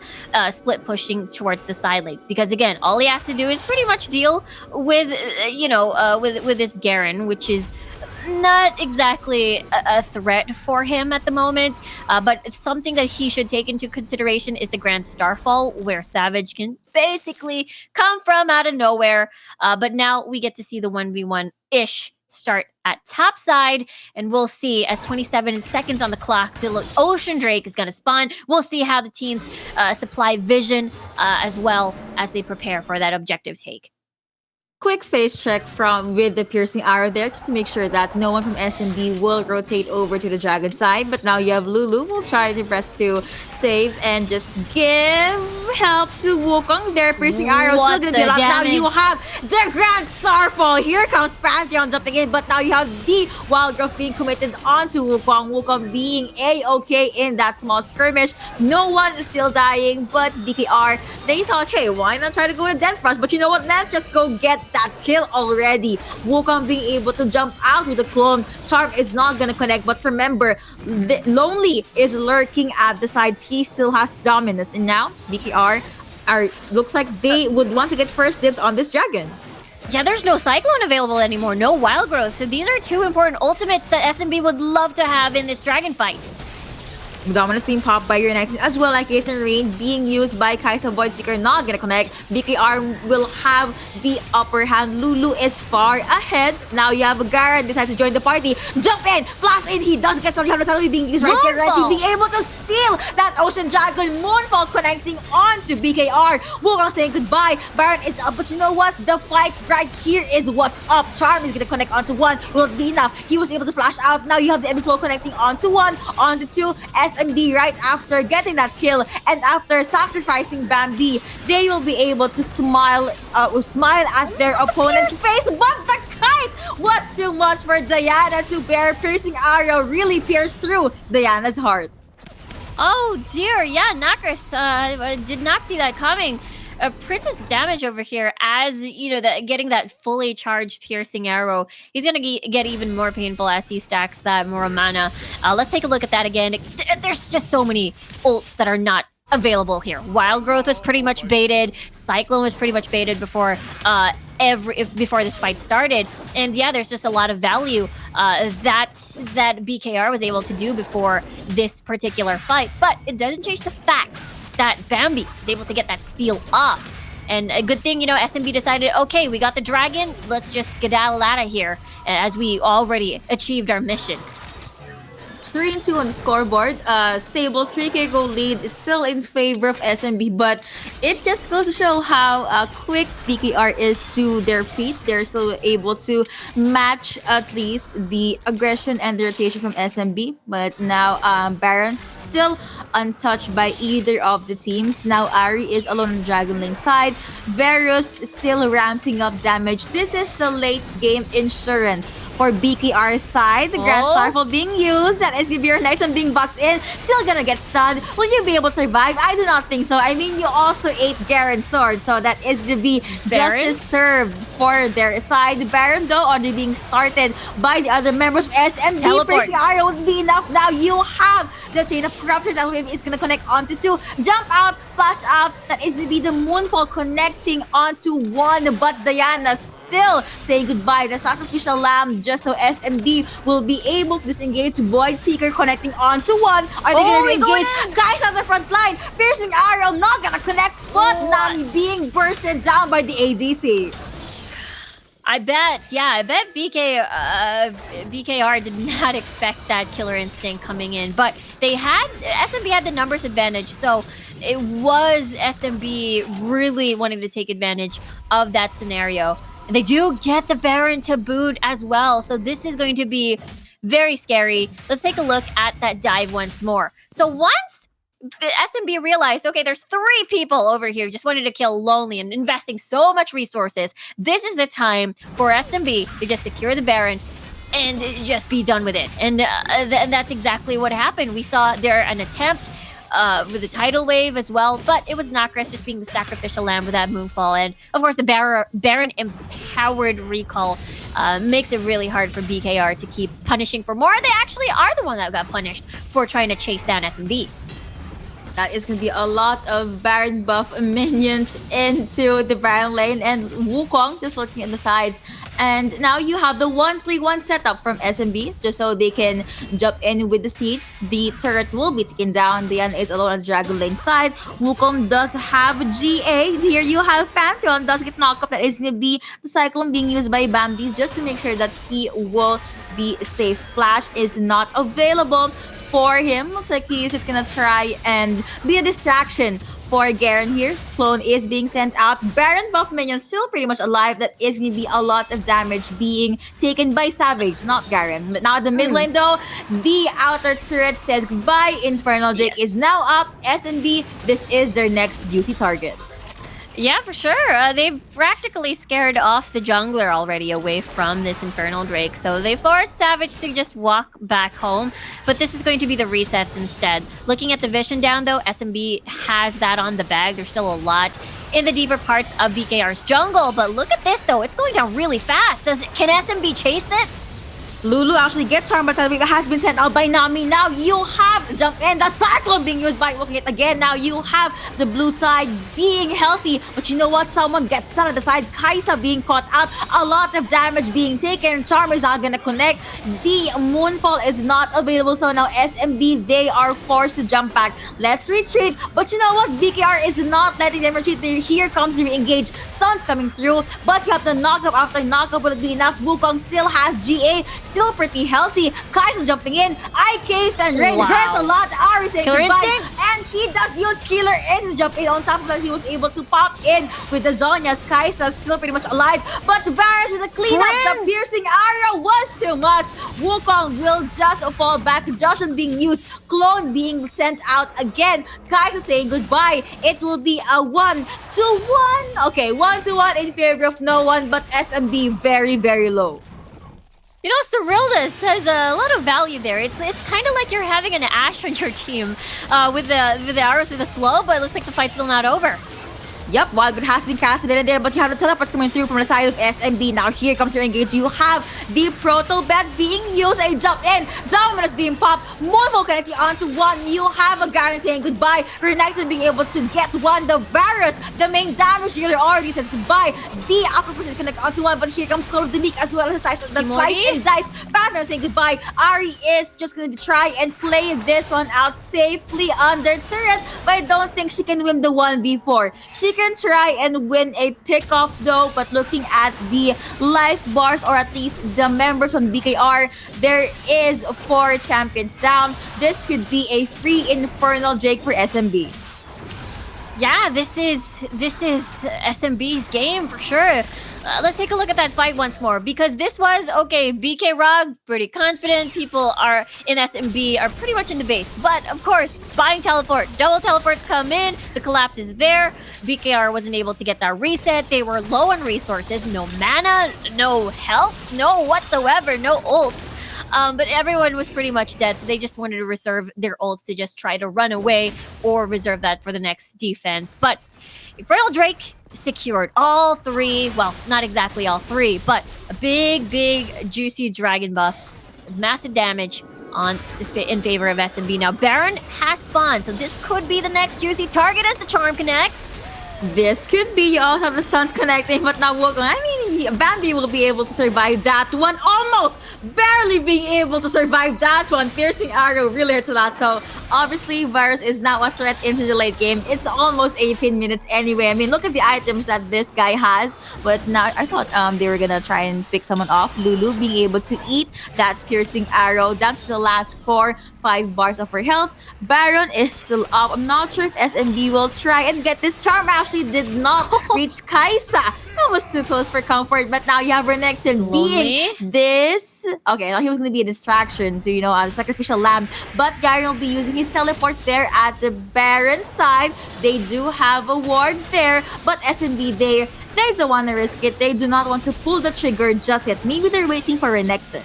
split pushing towards the side lanes. Because again, all he has to do is pretty much deal with, with this Garen, which is not exactly a threat for him at the moment. But it's something that he should take into consideration is the Grand Starfall, where Savage can basically come from out of nowhere. But now we get to see the 1v1-ish start at top side, and we'll see as 27 seconds on the clock till Ocean Drake is going to spawn. We'll see how the teams supply vision as well as they prepare for that objective take. Quick face check with the piercing arrow there, just to make sure that no one from SMB will rotate over to the dragon side. But now you have Lulu will try to press to save and just give help to Wukong. Their piercing arrow still gonna be locked. Now you have the Grand Starfall. Here comes Pantheon jumping in, but now you have the Wild Growth being committed onto Wukong. Wukong being A-okay in that small skirmish. No one is still dying, but BKR, they thought, hey, why not try to go to Death Rush? But you know what? Let's just go get that kill already. Wukong being able to jump out with the clone. Charm is not gonna connect, but remember, Lonely is lurking at the sides. He still has dominance, and now BKR looks like they would want to get first dibs on this dragon. Yeah, there's no Cyclone available anymore, no Wild Growth. So these are two important ultimates that SMB would love to have in this dragon fight. Dominance being popped by your next as well, like Ethan Rain being used by Kaisa Void Seeker, not gonna connect. BKR will have the upper hand. Lulu is far ahead. Now you have Garrett decides to join the party. Jump in, flash in, he does get something. Suddenly being used right there, right? Being able to steal that Ocean Dragon Moonfall connecting onto BKR. Wukong saying goodbye. Baron is up, but you know what? The fight right here is what's up. Charm is gonna connect onto one. Will it be enough? He was able to flash out. Now you have the Ebbing Flow connecting onto one, onto two. SMB right after getting that kill and after sacrificing Bambi, they will be able to smile at their opponent's face. But the kite was too much for Diana to bear. Piercing arrow really pierced through Diana's heart. Oh dear, yeah, Nakris did not see that coming. Princess damage over here, as you know, getting that fully charged piercing arrow. He's gonna get even more painful as he stacks that more mana. Let's take a look at that again. There's just so many ults that are not available here. Wild Growth was pretty much baited. Cyclone was pretty much baited before before this fight started. And yeah, there's just a lot of value that BKR was able to do before this particular fight. But it doesn't change the fact that Bambi is able to get that steal off. And a good thing, you know, SMB decided, okay, we got the dragon, let's just skedaddle out of here, as we already achieved our mission. 3-2 on the scoreboard. Stable 3k goal lead is still in favor of SMB, but it just goes to show how quick BKR is to their feet. They're still able to match at least the aggression and the rotation from SMB. But now Baron still untouched by either of the teams. Now Ari is alone on the Dragon Lane side. Varus still ramping up damage. This is the late game insurance for BKR side. The Grand Starfall being used. That SDB next and being boxed in. Still gonna get stunned. Will you be able to survive? I do not think so. I mean, you also ate Garen's sword, so that SDB justice served for their side. Baron, though, already being started by the other members of SMB. Piercing arrow would be enough. Now you have the chain of corruption. That wave is gonna connect onto two. Jump out, flash out. That SDB, the Moonfall connecting onto one, but Diana still saying goodbye. The sacrificial lamb just so SMD will be able to disengage. Void Seeker connecting onto one. Are they gonna re-engage? Guys on the front line. Piercing arrow not gonna connect, but Nami being bursted down by the ADC. I bet BKR did not expect that killer instinct coming in, but SMB had the numbers advantage, so it was SMB really wanting to take advantage of that scenario. They do get the Baron to boot as well, so this is going to be very scary. Let's take a look at that dive once more. So once the SMB realized, okay, there's 3 people over here just wanted to kill Lonely and investing so much resources, this is the time for SMB to just secure the Baron and just be done with it. And that's exactly what happened. We saw there an attempt with the tidal wave as well, but it was Nakris just being the sacrificial lamb with that Moonfall, and of course the Baron empowered recall makes it really hard for BKR to keep punishing for more. They actually are the one that got punished for trying to chase down SMB. That is going to be a lot of Baron buff minions into the Baron lane, and Wukong just looking at the sides. And now you have the 1-3-1 setup from SMB, just so they can jump in with the siege. The turret will be taken down. Diana is alone on the Dragon Lane side. Wukong does have GA. Here you have Pantheon, does get knocked up. That is going to be the Cyclone being used by Bambi just to make sure that he will be safe. Flash is not available for him. Looks like he's just gonna try and be a distraction for Garen here. Clone is being sent out. Baron buff minion still pretty much alive. That is gonna be a lot of damage being taken by Savage, not Garen. But now the mid lane though, the outer turret says goodbye. Infernal Drake is now up. SMB, this is their next juicy target. Yeah, for sure. They've practically scared off the jungler already away from this Infernal Drake. So they forced Savage to just walk back home. But this is going to be the resets instead. Looking at the vision down, though, SMB has that on the bag. There's still a lot in the deeper parts of BKR's jungle. But look at this, though. It's going down really fast. Can SMB chase it? Lulu actually gets charmed, but it has been sent out by Nami. Now you have the jump in, the cyclone being used by looking it again. Now you have the blue side being healthy, but you know what? Someone gets sent on the side. Kaisa being caught out, a lot of damage being taken. Charm is not gonna connect. The Moonfall is not available, so now SMB they are forced to jump back. Let's retreat, but you know what? BKR is not letting them retreat. Here comes the re-engage. Stuns coming through, but you have the knockup after knockup. Will it be enough? Wukong still has GA, still pretty healthy. Kaisa jumping in. IK and Rain hurts a lot. Ari saying Killer goodbye. instinct? And he does use Killer Instinct jump in. On top of that, he was able to pop in with the Zonias. Kaisa still pretty much alive, but Varus with a cleanup. The Prince! piercing arrow was too much. Wukong will just fall back. Joshua being used. Clone being sent out again. Kaisa saying goodbye. It will be a 1-1. Okay, 1-1 in favor of no one, but SMB very, very low. You know, Cyrilus has a lot of value there. It's kind of like you're having an Ashe on your team with the arrows with the slow, but it looks like the fight's still not over. Yep, Wildwood has been casted in there, but you have the teleports coming through from the side of SMB. Now here comes your engage. You have the Proto Bed being used, a jump in. Dominus being popped. Moonfall connecting onto one. You have a Garen saying goodbye. Renekton being able to get one. The Varus, the main damage dealer, already says goodbye. The Octopus is connected onto one, but here comes Clone of the Meek as well as the Slice and Dice. Panther saying goodbye. Ari is just going to try and play this one out safely under turret, but I don't think she can win the 1v4. She can try and win a pickoff though, but looking at the life bars, or at least the members from BKR, there is 4 champions down. This could be a free Infernal Drake for SMB. Yeah, this is SMB's game for sure. Let's take a look at that fight once more, because this was okay. BK Rog pretty confident. People are in SMB are pretty much in the base, but of course, buying teleport, double teleports come in. The collapse is there. BKR wasn't able to get that reset. They were low on resources, no mana, no health, no whatsoever, no ult. But everyone was pretty much dead, so they just wanted to reserve their ults to just try to run away or reserve that for the next defense. But Infernal Drake secured all 3, well, not exactly all 3, but a big, juicy dragon buff, massive damage in favor of SMB. Now, Baron has spawned, so this could be the next juicy target as the charm connects. This could be. You also have the stuns connecting, but now Wukong, I mean, Bambi will be able to survive that one. Almost barely being able to survive that one. Piercing arrow really hurts a lot. So obviously Varus is now a threat into the late game. It's almost 18 minutes anyway. I mean, look at the items that this guy has. But now I thought they were gonna try and pick someone off. Lulu being able to eat that piercing arrow. That's the last 4-5 bars of her health. Baron is still up. I'm not sure if SMB will try and get this charm. Actually did not reach Kaisa. That was too close for comfort. But now you have Renekton being this. Okay, now he was going to be a distraction to, a sacrificial lamb. But Garen will be using his teleport there at the Baron side. They do have a ward there. But SMB, they don't want to risk it. They do not want to pull the trigger just yet. Maybe they're waiting for Renekton.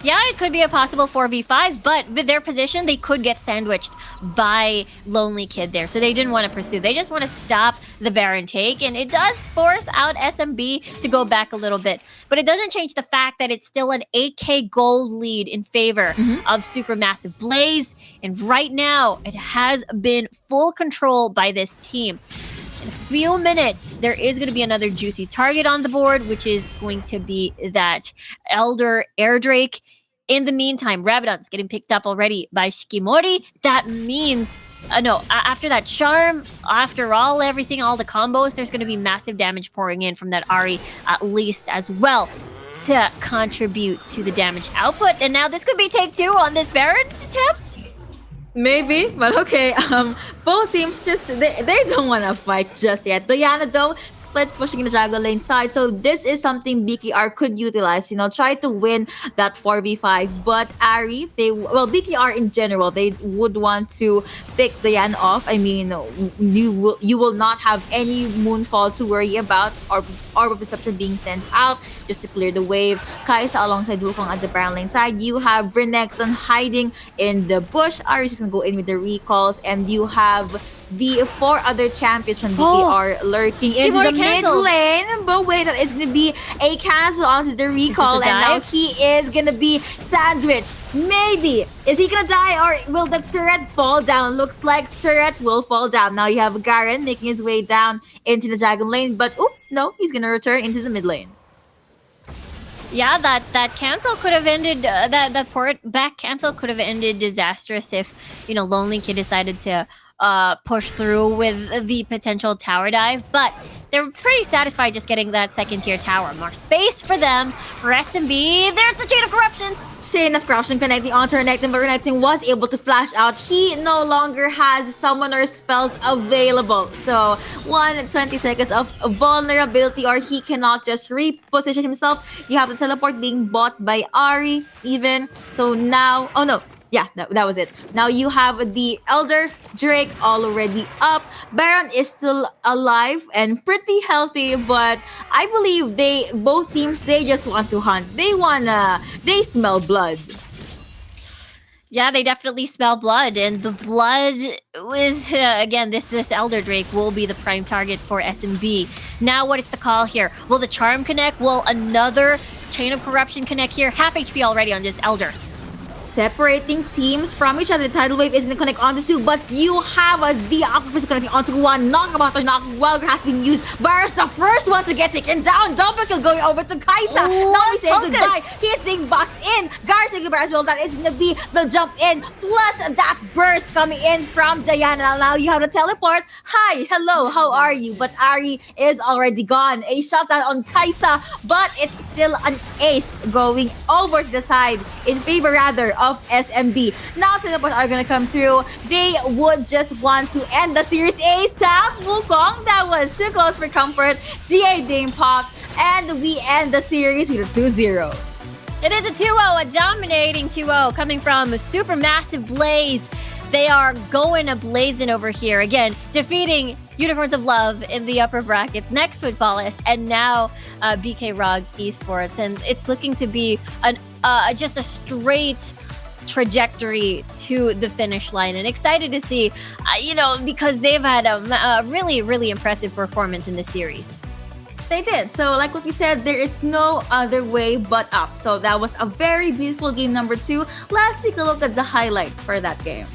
Yeah, it could be a possible 4v5, but with their position, they could get sandwiched by Lonely Kid there. So they didn't want to pursue. They just want to stop the Baron take, and it does force out SMB to go back a little bit. But it doesn't change the fact that it's still an 8k gold lead in favor of Supermassive Blaze. And right now, it has been full control by this team. In a few minutes, there is going to be another juicy target on the board, which is going to be that Elder Air Drake. In the meantime, Rabadon's getting picked up already by Shikimori. That means, after that charm, after everything, all the combos, there's going to be massive damage pouring in from that Ari at least as well to contribute to the damage output. And now this could be take 2 on this Baron attempt. Maybe, but okay. Both teams they don't want to fight just yet. Diana though, split pushing the jungle lane side. So this is something BKR could utilize. Try to win that 4v5. But Ari, BKR in general, they would want to pick Diana off. I mean, you will not have any Moonfall to worry about, or Orb of Deception being sent out just to clear the wave. Kaisa alongside Wukong at the Baron lane side. You have Renekton hiding in the bush. Ari is gonna go in with the recalls, and you have the four other champions from Oh, BKR lurking into Shikimori the mid canceled. lane. But wait, that is going to be a cancel onto the recall. a And now dive? he is going to be sandwiched. Maybe. Is he going to die or will the turret fall down? Looks like turret will fall down. Now you have Garen making his way down into the dragon lane. But, no, he's going to return into the mid lane. Yeah, that cancel could have ended that port back cancel could have ended disastrous if Lonely Kid decided to push through with the potential tower dive, but they're pretty satisfied just getting that second tier tower. More space for them. For SMB, there's the Chain of Corruptions. Chain of Corruption connecting onto Renekton, but Renekton was able to flash out. He no longer has summoner spells available. So 20 seconds of vulnerability, or he cannot just reposition himself. You have the teleport being bought by Ari even. So now, oh no, yeah, that was it. Now you have the Elder Drake already up. Baron is still alive and pretty healthy, but I believe both teams, they just want to hunt. They smell blood. Yeah, they definitely smell blood, and the blood was again. This Elder Drake will be the prime target for SMB. Now, what is the call here? Will the Charm connect? Will another Chain of Corruption connect here? Half HP already on this Elder. Separating teams from each other. The tidal wave is going to connect onto two, but you have the octopus connecting onto one. Knockabout or Knockwalker has been used. Varus, the first one to get taken down. Double kill going over to Kaisa. Now he's saying goodbye. He's being boxed in. Gar saying goodbye as well. That is going to be the jump in. Plus that burst coming in from Diana. Now you have the teleport. Hi, hello, how are you? But Ari is already gone. A shutdown on Kaisa, but it's still an ace going over to the side in favor rather of SMB. Now teleports are gonna come through. They would just want to end the series ASAP. Wukong, that was too close for comfort. GA being popped, and we end the series with a 2-0. It is a 2-0, a dominating 2-0 coming from Supermassive Blaze. They are going ablazing over here. Again, defeating Unicorns of Love in the upper bracket, next Footballist, and now BKR Esports. And it's looking to be just a straight trajectory to the finish line, and excited to see, because they've had a really, really impressive performance in this series. They did. So like what we said, there is no other way but up. So that was a very beautiful game number 2. Let's take a look at the highlights for that game.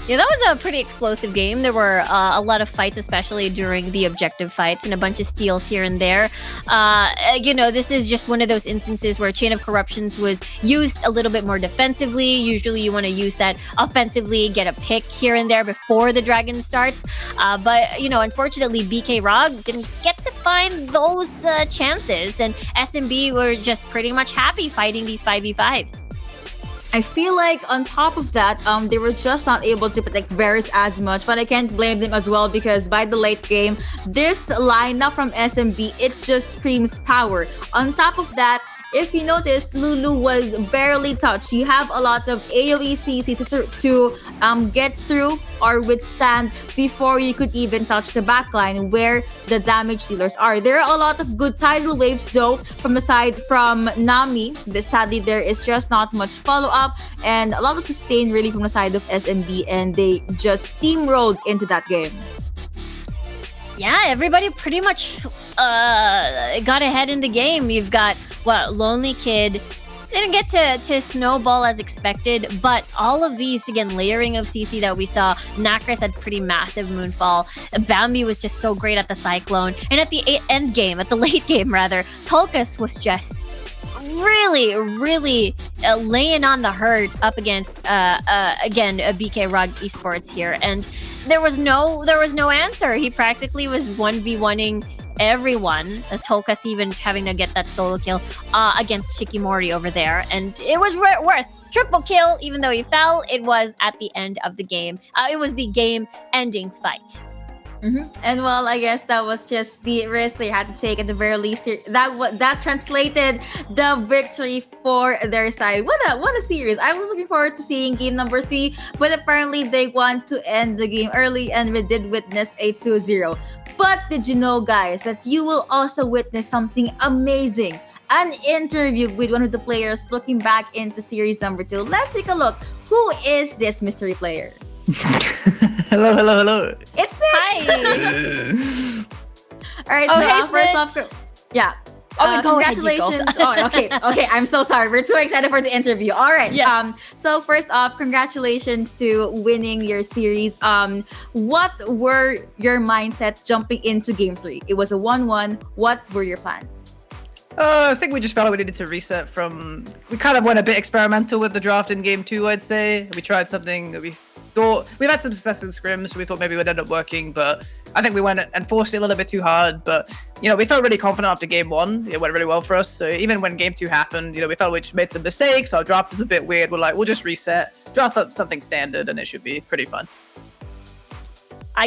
Yeah, that was a pretty explosive game. There were a lot of fights, especially during the objective fights, and a bunch of steals here and there. This is just one of those instances where Chain of Corruptions was used a little bit more defensively. Usually you want to use that offensively, get a pick here and there before the dragon starts. But unfortunately, BKR didn't get to find those chances, and SMB were just pretty much happy fighting these 5v5s. I feel like on top of that, they were just not able to protect Varus as much, but I can't blame them as well because by the late game, this lineup from SMB, it just screams power. On top of that, if you notice, Lulu was barely touched. You have a lot of AoE CC to get through or withstand before you could even touch the backline where the damage dealers are. There are a lot of good tidal waves though from the side from Nami. Sadly, there is just not much follow-up and a lot of sustain really from the side of SMB, and they just steamrolled into that game. Yeah, everybody pretty much got ahead in the game. You've got, Lonely Kid didn't get to snowball as expected, but all of these, again, layering of CC that we saw, Nacris had pretty massive Moonfall, Bambi was just so great at the Cyclone, and at the late game rather, Tulkas was just really, really laying on the hurt up against, again, BKR Esports here, and there was no answer. He practically was 1v1ing everyone. Tulkas even having to get that solo kill against Shikimori over there, and it was worth triple kill. Even though he fell, it was at the end of the game. It was the game-ending fight. And well, I guess that was just the risk they had to take at the very least. That translated the victory for their side. What a series! I was looking forward to seeing game number 3, but apparently they want to end the game early, and we did witness a 2-0. But did you know, guys, that you will also witness something amazing? An interview with one of the players looking back into series number 2. Let's take a look. Who is this mystery player? Hello, hello, hello. It's Nick. Hi. All right. Oh, So hey, first Snitch. off, yeah. Oh, go ahead, you go. Congratulations. Oh, okay. I'm so sorry. We're too excited for the interview. All right. Yeah. So first off, congratulations to winning your series. What were your mindset jumping into game 3? It was a 1-1. What were your plans? I think we just felt like we needed to reset from. We kind of went a bit experimental with the draft in game 2, I'd say. We tried something that we thought. We've had some success in scrims, so we thought maybe it would end up working, but I think we went and forced it a little bit too hard. But, we felt really confident after game 1. It went really well for us. So even when game 2 happened, we felt we just made some mistakes. Our draft is a bit weird. We're like, we'll just reset, draft up something standard, and it should be pretty fun.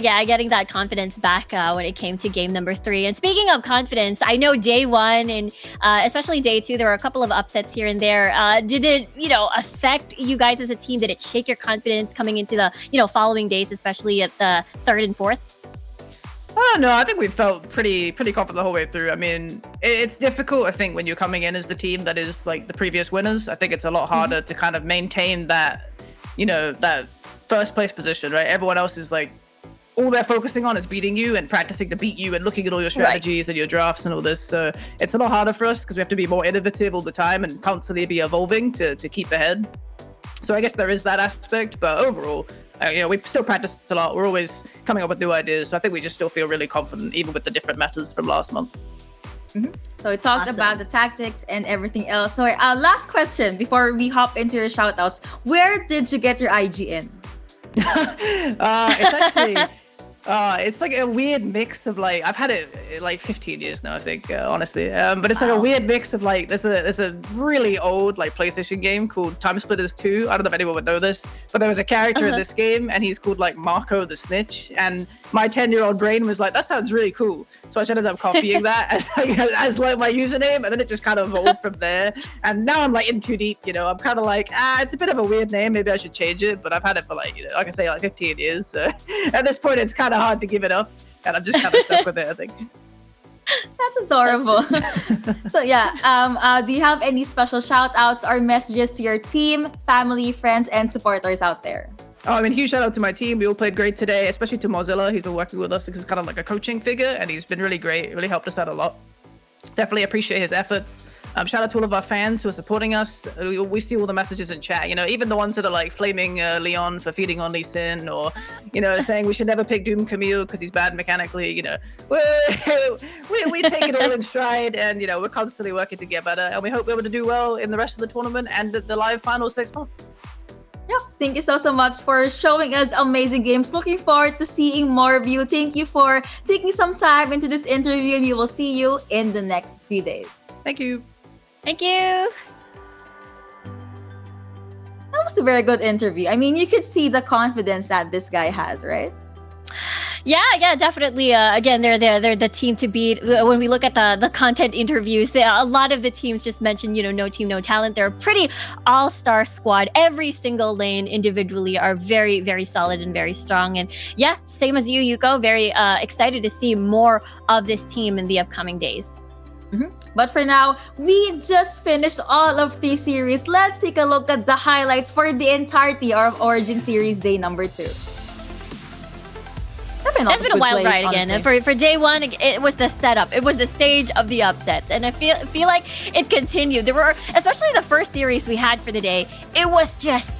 Getting that confidence back when it came to game number 3. And speaking of confidence, I know day 1 and especially day 2, there were a couple of upsets here and there. Did it, affect you guys as a team? Did it shake your confidence coming into the, following days, especially at the 3rd and 4th? No, I think we felt pretty confident the whole way through. I mean, it's difficult, I think, when you're coming in as the team that is like the previous winners. I think it's a lot harder to kind of maintain that, that first place position, right? Everyone else is like, all they're focusing on is beating you and practicing to beat you and looking at all your strategies and your drafts and all this. So it's a lot harder for us because we have to be more innovative all the time and constantly be evolving to keep ahead. So I guess there is that aspect, but overall, we still practice a lot. We're always coming up with new ideas. So I think we just still feel really confident, even with the different matters from last month. Mm-hmm. So we talked about the tactics and everything else. So last question before we hop into your shoutouts. Where did you get your IG in? It's actually... it's like a weird mix of like I've had it like 15 years now, I think, honestly. But it's like a weird mix of like there's a really old like PlayStation game called Time Splitters 2. I don't know if anyone would know this, but there was a character in this game and he's called like Marco the Snitch. And my 10-year-old brain was like, that sounds really cool. So I ended up copying that as like my username, and then it just kind of evolved from there. And now I'm like in too deep, I'm kind of like, it's a bit of a weird name. Maybe I should change it. But I've had it for like, like I say, like 15 years. So at this point, it's kind of hard to give it up, and I'm just kind of stuck with it, I think. That's adorable. So yeah, do you have any special shout outs or messages to your team, family, friends, and supporters out there? Oh, I mean, huge shout out to my team. We all played great today, especially to Mozilla. He's been working with us because he's kind of like a coaching figure, and he's been really great. Really helped us out a lot. Definitely appreciate his efforts. Shout out to all of our fans who are supporting us. We see all the messages in chat, even the ones that are like flaming Leon for feeding on Lee Sin, or, saying we should never pick Doom Camille because he's bad mechanically. We take it all in stride, and, we're constantly working to get better. And we hope we're able to do well in the rest of the tournament and the live finals next month. Yep. Thank you so much for showing us amazing games. Looking forward to seeing more of you. Thank you for taking some time into this interview, and we will see you in the next few days. Thank you. Thank you. That was a very good interview. I mean, you could see the confidence that this guy has, right? Yeah, definitely. Again, they're the team to beat. When we look at the content interviews, a lot of the teams just mentioned, no team, no talent. They're a pretty all-star squad. Every single lane individually are very, very solid and very strong. And yeah, same as you, Yuko. Very excited to see more of this team in the upcoming days. Mm-hmm. But for now, we just finished all of the series. Let's take a look at the highlights for the entirety of Origin Series Day number 2. It's been a wild ride again. For day 1, it was the setup. It was the stage of the upsets, and I feel like it continued. There were, especially the first series we had for the day, it was just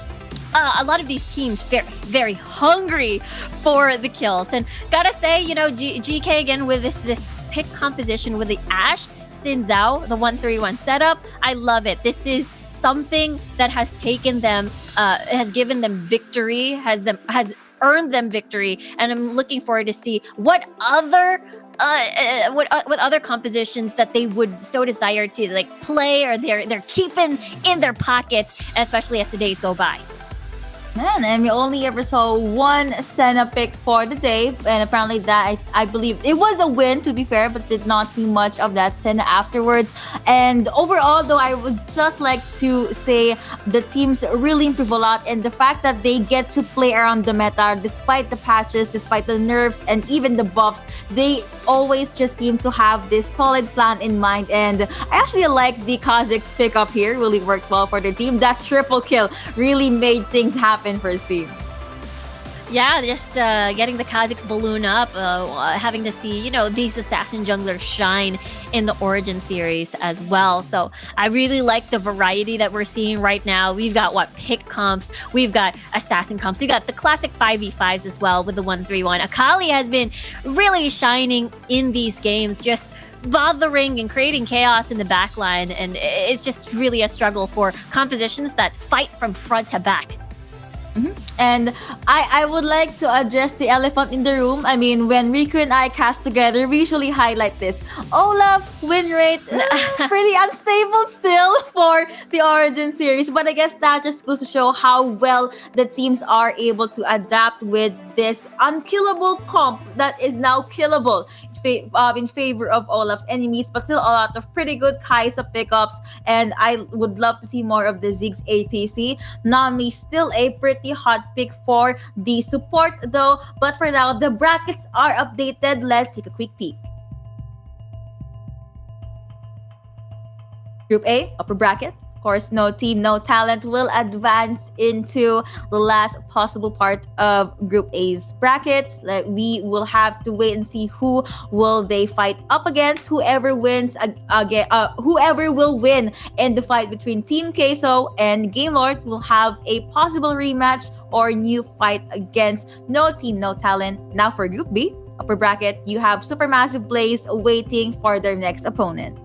a lot of these teams very, very hungry for the kills. And gotta say, GK again with this pick composition with the Ashe, Xin Zhao, the 1-3-1 setup. I love it. This is something that has taken them, has given them victory, has earned them victory, and I'm looking forward to see what other compositions that they would so desire to like play, or they're keeping in their pockets, especially as the days go by. Man, and we only ever saw one Senna pick for the day, and apparently that I believe it was a win, to be fair, but did not see much of that Senna afterwards. And overall, though, I would just like to say the teams really improve a lot, and the fact that they get to play around the meta despite the patches, despite the nerfs, and even the buffs, they always just seem to have this solid plan in mind. And I actually like the Kha'Zix pick up here. Really worked well for the team. That triple kill really made things happen for his team. Yeah, just getting the Kha'Zix balloon up, having to see, these assassin junglers shine in the Origin series as well. So I really like the variety that we're seeing right now. We've got pick comps, we've got assassin comps, we've got the classic 5v5s as well with the 131. Akali has been really shining in these games, just bothering and creating chaos in the backline, and it's just really a struggle for compositions that fight from front to back. And I would like to address the elephant in the room. I mean, when Riku and I cast together, we usually highlight this. Olaf win rate, pretty unstable still for the Origin series. But I guess that just goes to show how well the teams are able to adapt with this unkillable comp that is now killable in favor of Olaf's enemies, but still a lot of pretty good Kaisa pickups. And I would love to see more of the Ziggs APC. Nami still a pretty hot pick for the support though. But for now, the brackets are updated. Let's take a quick peek. Group A, upper bracket. Of course, no team, no talent will advance into the last possible part of Group A's bracket. We will have to wait and see who will they fight up against. Whoever wins again, whoever will win in the fight between Team Queso and Game Lord will have a possible rematch or new fight against no team, no talent. Now for Group B, upper bracket, you have Supermassive Blaze waiting for their next opponent.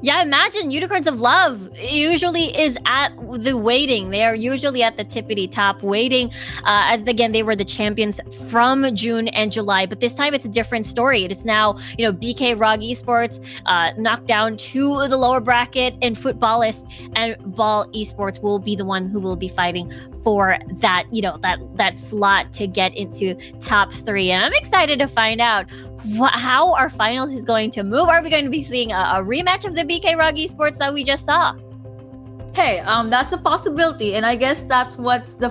Yeah, imagine Unicorns of Love usually is at the waiting. They are usually at the tippity top waiting, as again, they were the champions from June and July. But this time it's a different story. It is now, BK ROG Esports knocked down to the lower bracket, and Footballist and Ball Esports will be the one who will be fighting for that, that slot to get into top 3. And I'm excited to find out how our finals is going to move. Are we going to be seeing a rematch of the BK ROG Esports that we just saw? Hey, that's a possibility, and I guess that's what the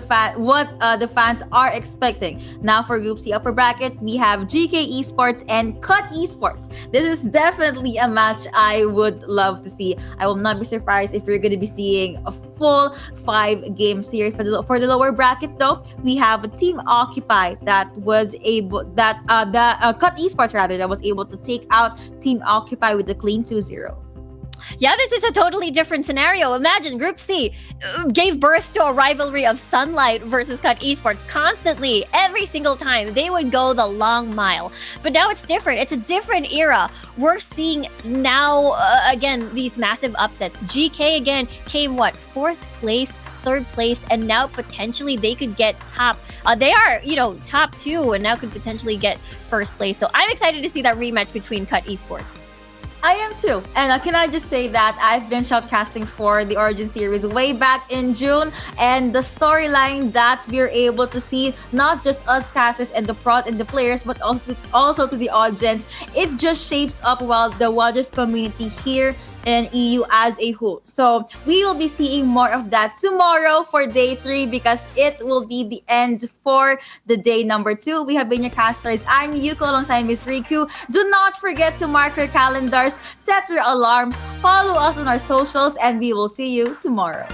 fans are expecting. Now for Group C upper bracket, we have GK Esports and Cut Esports. This is definitely a match I would love to see. I will not be surprised if you're going to be seeing a full 5-game series for the lower bracket. Though we have a Team Occupy that was able Cut Esports rather that was able to take out Team Occupy with a clean 2-0. Yeah, this is a totally different scenario. Imagine Group C gave birth to a rivalry of Sunlight versus Cut Esports constantly. Every single time they would go the long mile. But now it's different. It's a different era. We're seeing now, again, these massive upsets. GK again came, 4th place, 3rd place, and now potentially they could get top. They are, top 2 and now could potentially get 1st place. So I'm excited to see that rematch between Cut Esports. I am too. And can I just say that I've been shoutcasting for the Origin series way back in June, and the storyline that we're able to see, not just us casters and the prod and the players, but also to the audience, it just shapes up well the What If community here in EU as a whole. So we will be seeing more of that tomorrow for day 3, because it will be the end for the day number 2. We have been your casters. I'm Yuko alongside Miss Riku. Do not forget to mark your calendars, set your alarms, follow us on our socials, and we will see you tomorrow.